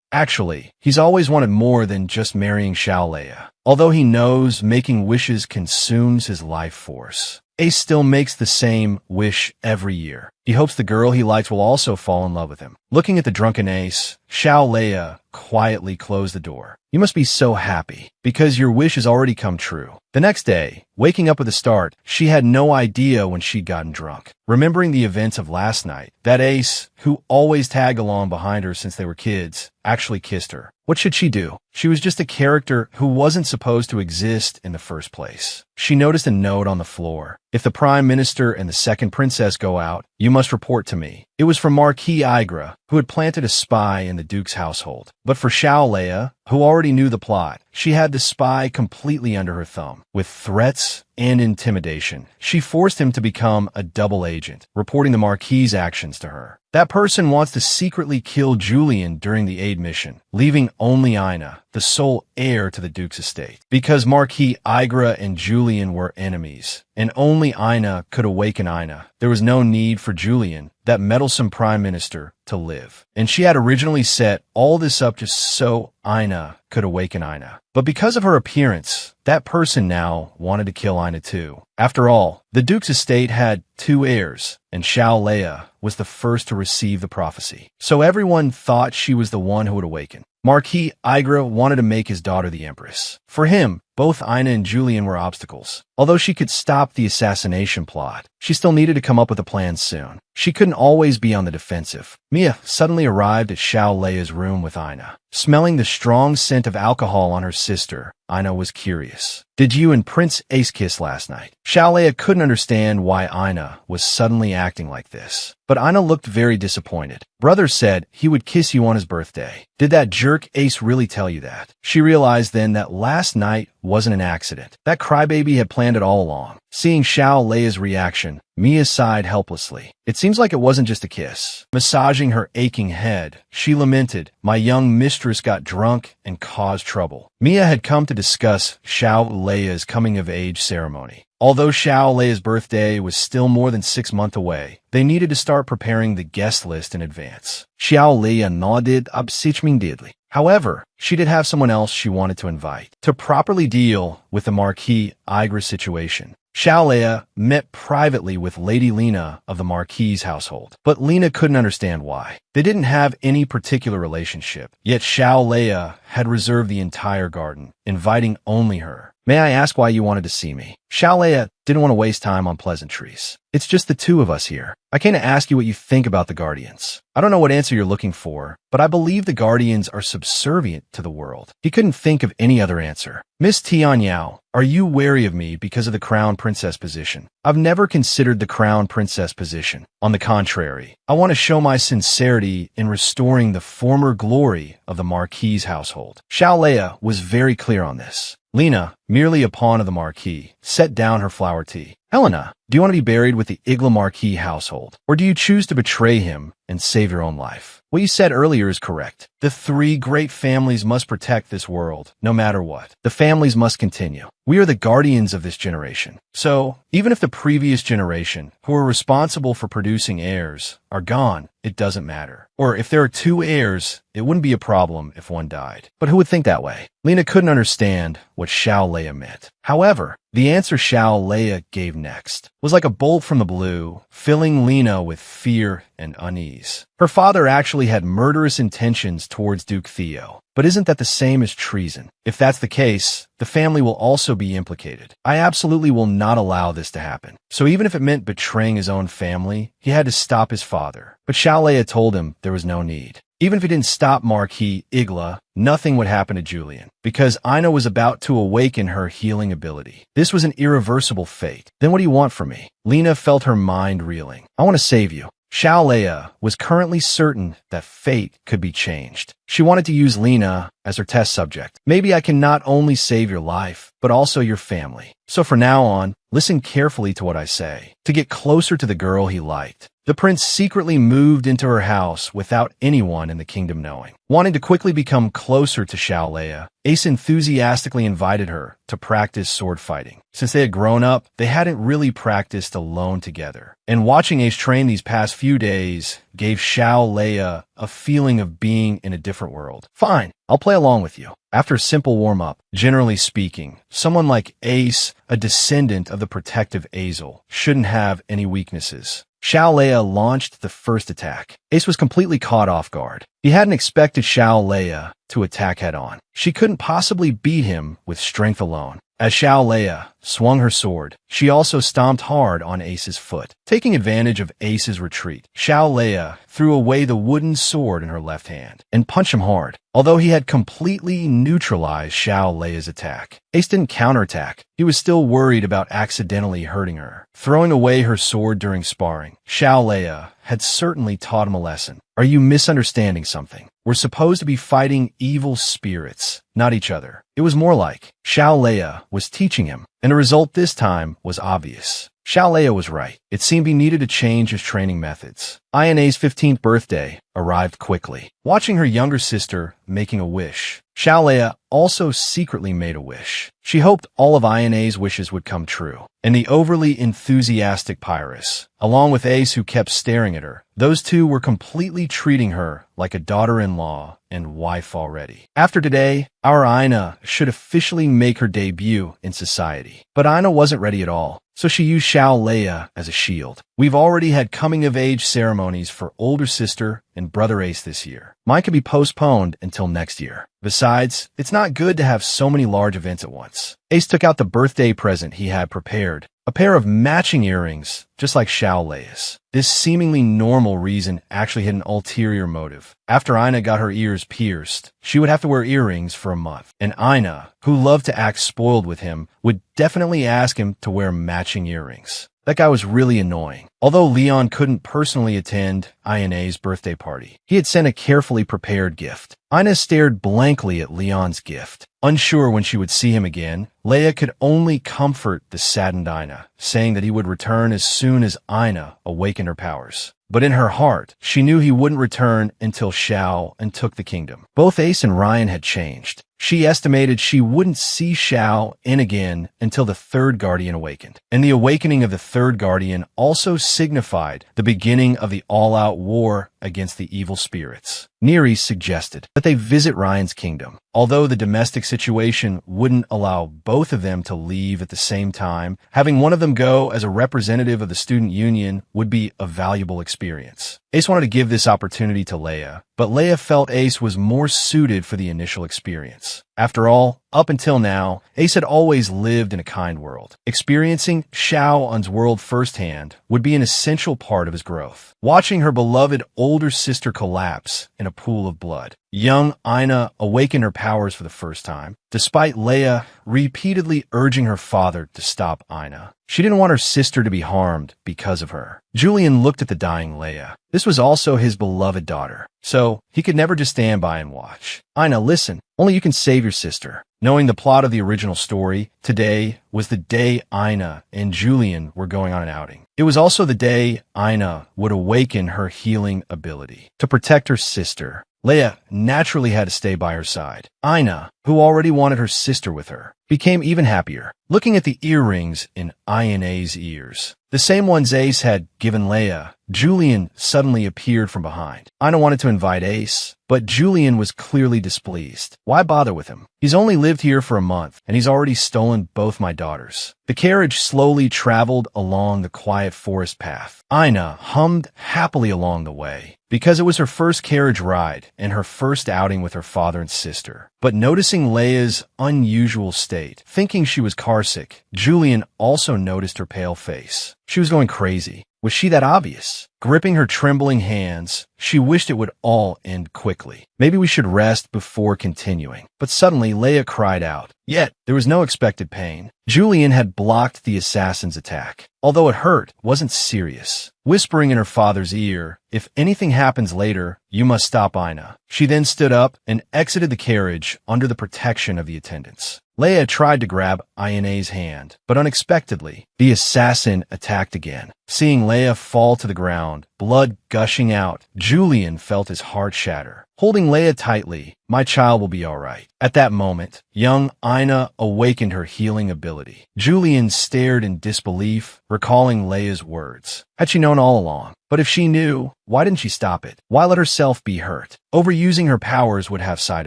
Actually, he's always wanted more than just marrying Xiao Leia. Although he knows making wishes consumes his life force, Ace still makes the same wish every year. He hopes the girl he likes will also fall in love with him. Looking at the drunken Ace, Xiao Leia quietly closed the door. You must be so happy, because your wish has already come true. The next day, waking up with a start, she had no idea when she'd gotten drunk. Remembering the events of last night, that Ace, who always tagged along behind her since they were kids, actually kissed her. What should she do? She was just a character who wasn't supposed to exist in the first place. She noticed a note on the floor. If the Prime Minister and the second princess go out, you must report to me. It was from Marquis Igra, who had planted a spy in the Duke's household. But for Xiao Leia, who already knew the plot, she had the spy completely under her thumb. With threats and intimidation, she forced him to become a double agent, reporting the Marquis's actions to her. That person wants to secretly kill Julian during the aid mission, leaving only Ina, the sole heir to the Duke's estate. Because Marquis Igra and Julian were enemies, and only Ina could awaken Ina, there was no need for Julian, that meddlesome prime minister, to live. And she had originally set all this up just so Ina could awaken Ina. But because of her appearance, that person now wanted to kill Ina too. After all, the Duke's estate had 2 heirs, and Xiao Leia was the first to receive the prophecy. So everyone thought she was the one who would awaken. Marquis Igra wanted to make his daughter the empress. For him, both Ina and Julian were obstacles. Although she could stop the assassination plot, she still needed to come up with a plan soon. She couldn't always be on the defensive. Mia suddenly arrived at Xiao Leia's room with Ina. Smelling the strong scent of alcohol on her sister, Ina was curious. Did you and Prince Ace kiss last night? Xiao Leia couldn't understand why Ina was suddenly acting like this. But Ina looked very disappointed. Brother said he would kiss you on his birthday. Did that jerk Ace really tell you that? She realized then that last night wasn't an accident. That crybaby had planned it all along. Seeing Xiao Leia's reaction, Mia sighed helplessly. It seems like it wasn't just a kiss. Massaging her aching head, she lamented, "My young mistress got drunk and caused trouble." Mia had come to discuss Xiao Leia's coming-of-age ceremony. Although Xiao Leia's birthday was still more than 6 months away, they needed to start preparing the guest list in advance. Xiao Leia nodded absentmingly. However, she did have someone else she wanted to invite. To properly deal with the Marquis Igra situation, Xiao Leia met privately with Lady Lena of the Marquis's household, but Lena couldn't understand why. They didn't have any particular relationship, yet Xiao Leia had reserved the entire garden, inviting only her. May I ask why you wanted to see me? Xiao Leia didn't want to waste time on pleasantries. It's just the two of us here. I came to ask you what you think about the Guardians. I don't know what answer you're looking for, but I believe the Guardians are subservient to the world. He couldn't think of any other answer. Miss Tianyao, are you wary of me because of the Crown Princess position? I've never considered the Crown Princess position. On the contrary, I want to show my sincerity in restoring the former glory of the Marquis's household. Xiao Leia was very clear on this. Lena, merely a pawn of the Marquis, set down her flower tea. Helena, do you want to be buried with the Igla Marquis household, or do you choose to betray him and save your own life? What you said earlier is correct. The three great families must protect this world, no matter what. The families must continue. We are the guardians of this generation. So, even if the previous generation, who were responsible for producing heirs, are gone, it doesn't matter. Or if there are two heirs, it wouldn't be a problem if one died. But who would think that way? Lena couldn't understand what Xiao Leia meant. However, the answer Xiao Leia gave next was like a bolt from the blue, filling Lena with fear and unease. Her father actually had murderous intentions towards Duke Theo. But isn't that the same as treason? If that's the case, the family will also be implicated. I absolutely will not allow this to happen. So even if it meant betraying his own family, he had to stop his father. But Xiao Leia told him there was no need. Even if he didn't stop Marquis Igla, nothing would happen to Julian, because Aina was about to awaken her healing ability. This was an irreversible fate. Then what do you want from me? Lena felt her mind reeling. I want to save you. Xiao Leia was currently certain that fate could be changed. She wanted to use Lena as her test subject. Maybe I can not only save your life, but also your family. So from now on, listen carefully to what I say. To get closer to the girl he liked, the prince secretly moved into her house without anyone in the kingdom knowing. Wanting to quickly become closer to Xiao Leia, Ace enthusiastically invited her to practice sword fighting. Since they had grown up, they hadn't really practiced alone together. And watching Ace train these past few days gave Xiao Leia a feeling of being in a different world. Fine, I'll play along with you. After a simple warm-up, generally speaking, someone like Ace, a descendant of the protective Azel, shouldn't have any weaknesses. Xiao Leia launched the first attack. Ace was completely caught off guard. He hadn't expected Xiao Leia to attack head-on. She couldn't possibly beat him with strength alone. As Xiao Leia swung her sword, she also stomped hard on Ace's foot. Taking advantage of Ace's retreat, Xiao Leia threw away the wooden sword in her left hand and punched him hard. Although he had completely neutralized Xiao Leia's attack, Ace didn't counterattack. He was still worried about accidentally hurting her. Throwing away her sword during sparring, Xiao Leia had certainly taught him a lesson. Are you misunderstanding something? We're supposed to be fighting evil spirits, not each other. It was more like Xiao Leia was teaching him, and the result this time was obvious. Xiao Leia was right. It seemed he needed to change his training methods. Ina's 15th birthday arrived quickly. Watching her younger sister making a wish, Xiao Leia also secretly made a wish. She hoped all of Ina's wishes would come true. And the overly enthusiastic Pyrrhus, along with Ace who kept staring at her, those two were completely treating her like a daughter-in-law and wife already. After today, our Ina should officially make her debut in society. But Ina wasn't ready at all, so she used Xiao Leia as a shield. We've already had coming-of-age ceremonies for older sister and brother Ace this year. Mine could be postponed until next year. Besides, it's not good to have so many large events at once. Ace took out the birthday present he had prepared, a pair of matching earrings, just like Xiao Leia's. This seemingly normal reason actually had an ulterior motive. After Ina got her ears pierced, she would have to wear earrings for a month. And Ina, who loved to act spoiled with him, would definitely ask him to wear matching earrings. That guy was really annoying. Although Leon couldn't personally attend Ina's birthday party, he had sent a carefully prepared gift. Ina stared blankly at Leon's gift. Unsure when she would see him again, Leia could only comfort the saddened Ina, saying that he would return as soon as Ina awakened her powers. But in her heart, she knew he wouldn't return until Xiao and took the kingdom. Both Ace and Ryan had changed. She estimated she wouldn't see Xiao in again until the third guardian awakened. And the awakening of the third guardian also signified the beginning of the all-out war against the evil spirits. Nereis suggested that they visit Ryan's kingdom. Although the domestic situation wouldn't allow both of them to leave at the same time, having one of them go as a representative of the student union would be a valuable experience. Ace wanted to give this opportunity to Leia, but Leia felt Ace was more suited for the initial experience. After all, up until now, Ace had always lived in a kind world. Experiencing Shao-Un's world firsthand would be an essential part of his growth. Watching her beloved older sister collapse in a pool of blood, young Aina awakened her powers for the first time, despite Leia repeatedly urging her father to stop Aina. She didn't want her sister to be harmed because of her. Julian looked at the dying Leia. This was also his beloved daughter, so he could never just stand by and watch. Aina, listen, only you can save your sister. Knowing the plot of the original story, today was the day Aina and Julian were going on an outing. It was also the day Aina would awaken her healing ability to protect her sister. Leia naturally had to stay by her side. Aina, who already wanted her sister with her, became even happier, looking at the earrings in Ina's ears. The same ones Ace had given Leia. Julian suddenly appeared from behind. Aina wanted to invite Ace, but Julian was clearly displeased. Why bother with him? He's only lived here for a month, and he's already stolen both my daughters. The carriage slowly traveled along the quiet forest path. Aina hummed happily along the way, because it was her first carriage ride and her first outing with her father and sister. But noticing Leia's unusual state, thinking she was carsick, Julian also noticed her pale face. She was going crazy. Was she that obvious? Gripping her trembling hands, she wished it would all end quickly. Maybe we should rest before continuing. But suddenly, Leia cried out. Yet, there was no expected pain. Julian had blocked the assassin's attack. Although it hurt, it wasn't serious. Whispering in her father's ear, if anything happens later, you must stop Aina. She then stood up and exited the carriage under the protection of the attendants. Leia tried to grab Ina's hand, but unexpectedly, the assassin attacked again. Seeing Leia fall to the ground, blood gushing out, Julian felt his heart shatter. Holding Leia tightly, my child will be all right. At that moment, young Aina awakened her healing ability. Julian stared in disbelief, recalling Leia's words. Had she known all along? But if she knew, why didn't she stop it? Why let herself be hurt? Overusing her powers would have side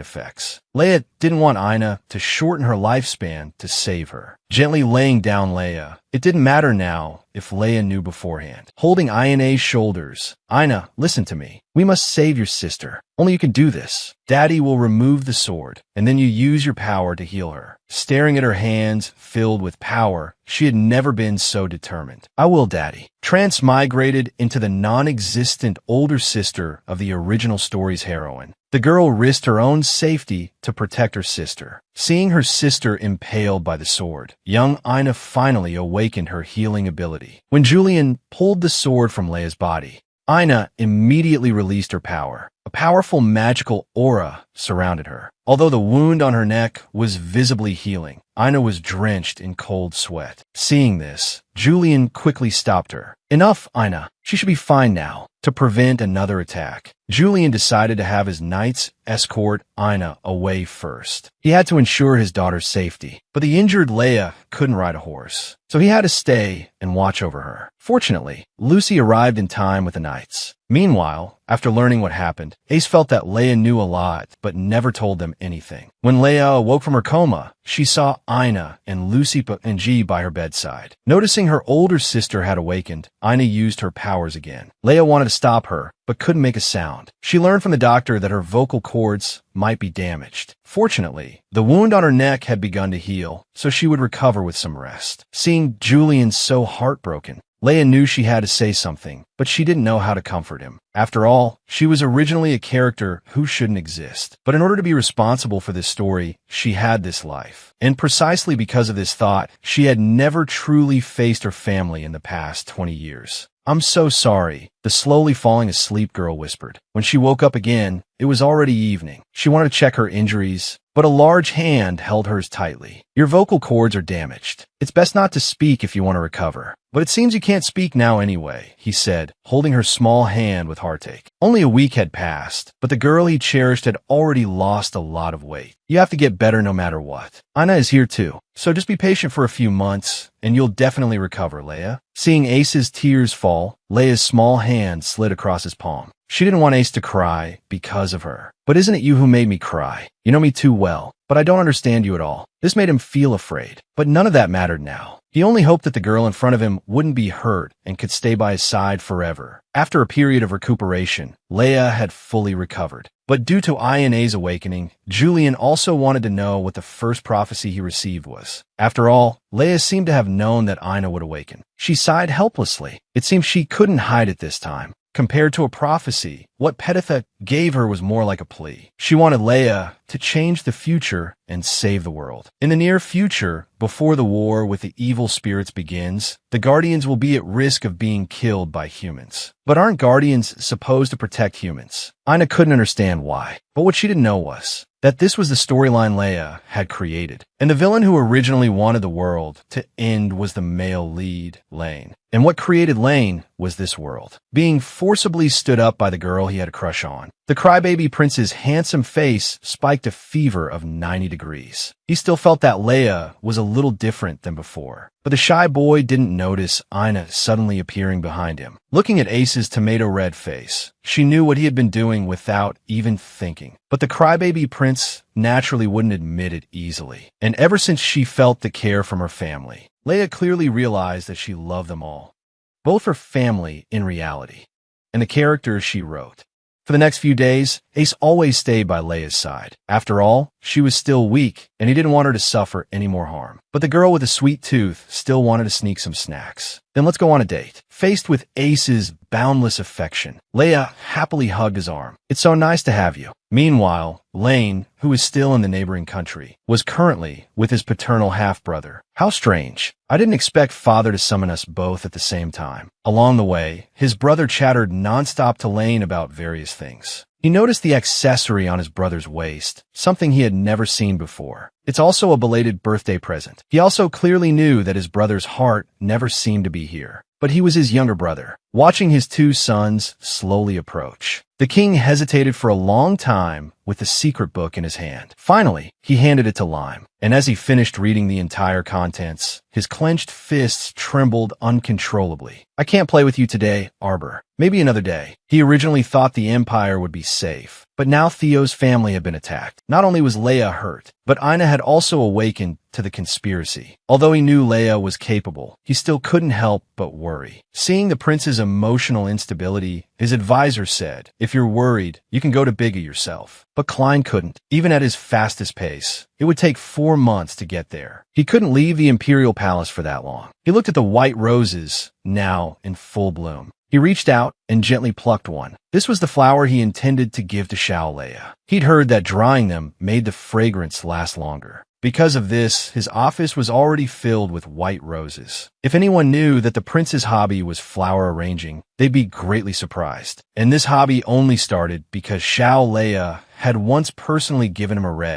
effects. Leia didn't want Aina to shorten her lifespan to save her. Gently laying down Leia, it didn't matter now if Leia knew beforehand. Holding Ina's shoulders, Aina, listen to me. We must save your sister. Only you can do this. Daddy will remove the sword, and then you use your power to heal her. Staring at her hands filled with power, she had never been so determined. I will, Daddy. Transmigrated into the non-existent older sister of the original story's heroine, the girl risked her own safety to protect her sister. Seeing her sister impaled by the sword, young Aina finally awakened her healing ability. When Julian pulled the sword from Leia's body, Aina immediately released her power. A powerful magical aura surrounded her. Although the wound on her neck was visibly healing, Aina was drenched in cold sweat. Seeing this, Julian quickly stopped her. Enough, Aina. She should be fine now. To prevent another attack, Julian decided to have his knights escort Aina away first. He had to ensure his daughter's safety, but the injured Leia couldn't ride a horse, so he had to stay and watch over her. Fortunately, Lucy arrived in time with the knights. Meanwhile, after learning what happened, Ace felt that Leia knew a lot, but never told them anything. When Leia awoke from her coma, she saw Aina and Lucy and G by her bedside. Noticing her older sister had awakened, Aina used her powers again. Leia wanted to stop her, but couldn't make a sound. She learned from the doctor that her vocal cords might be damaged. Fortunately, the wound on her neck had begun to heal, so she would recover with some rest. Seeing Julian so heartbroken, Leia knew she had to say something, but she didn't know how to comfort him. After all, she was originally a character who shouldn't exist. But in order to be responsible for this story, she had this life. And precisely because of this thought, she had never truly faced her family in the past 20 years. I'm so sorry, the slowly falling asleep girl whispered. When she woke up again, it was already evening. She wanted to check her injuries, but a large hand held hers tightly. Your vocal cords are damaged. It's best not to speak if you want to recover. But it seems you can't speak now anyway, he said, holding her small hand with heartache. Only a week had passed, but the girl he cherished had already lost a lot of weight. You have to get better no matter what. Aina is here too, so just be patient for a few months, and you'll definitely recover, Leia. Seeing Ace's tears fall, Leia's small hand slid across his palm. She didn't want Ace to cry because of her. But isn't it you who made me cry? You know me too well, but I don't understand you at all. This made him feel afraid. But none of that mattered now. He only hoped that the girl in front of him wouldn't be hurt and could stay by his side forever. After a period of recuperation, Leia had fully recovered. But due to Ina's awakening, Julian also wanted to know what the first prophecy he received was. After all, Leia seemed to have known that Ina would awaken. She sighed helplessly. It seemed she couldn't hide it this time. Compared to a prophecy, what Peditha gave her was more like a plea. She wanted Leia to change the future and save the world. In the near future, before the war with the evil spirits begins, the Guardians will be at risk of being killed by humans. But aren't Guardians supposed to protect humans? Ina couldn't understand why. But what she didn't know was that this was the storyline Leia had created. And the villain who originally wanted the world to end was the male lead, Lane. And what created Lane was this world, being forcibly stood up by the girl he had a crush on. The crybaby prince's handsome face spiked a fever of 90 degrees. He still felt that Leia was a little different than before. But the shy boy didn't notice Ina suddenly appearing behind him. Looking at Ace's tomato-red face, she knew what he had been doing without even thinking. But the crybaby prince naturally wouldn't admit it easily. And ever since she felt the care from her family, Leia clearly realized that she loved them all. Both her family in reality, and the characters she wrote. For the next few days, Ace always stayed by Leia's side. After all, she was still weak, and he didn't want her to suffer any more harm. But the girl with the sweet tooth still wanted to sneak some snacks. Then let's go on a date. Faced with Ace's boundless affection, Leia happily hugged his arm. It's so nice to have you. Meanwhile, Lane, who was still in the neighboring country, was currently with his paternal half-brother. How strange. I didn't expect Father to summon us both at the same time. Along the way, his brother chattered nonstop to Lane about various things. He noticed the accessory on his brother's waist, something he had never seen before. It's also a belated birthday present. He also clearly knew that his brother's heart never seemed to be here. But he was his younger brother, watching his two sons slowly approach. The king hesitated for a long time with the secret book in his hand. Finally, he handed it to Lime, and as he finished reading the entire contents, his clenched fists trembled uncontrollably. I can't play with you today, Arbor. Maybe another day. He originally thought the Empire would be safe, but now Theo's family had been attacked. Not only was Leia hurt, but Ina had also awakened to the conspiracy. Although he knew Leia was capable, he still couldn't help but worry. Seeing the prince's emotional instability, his advisor said, "If you're worried, you can go to Biggie yourself." But Klein couldn't. Even at his fastest pace, it would take 4 months to get there. He couldn't leave the Imperial Palace for that long. He looked at the white roses, now in full bloom. He reached out and gently plucked one. This was the flower he intended to give to Xiao Leia. He'd heard that drying them made the fragrance last longer. Because of this, his office was already filled with white roses. If anyone knew that the prince's hobby was flower arranging, they'd be greatly surprised. And this hobby only started because Xiao Leia had once personally given him a red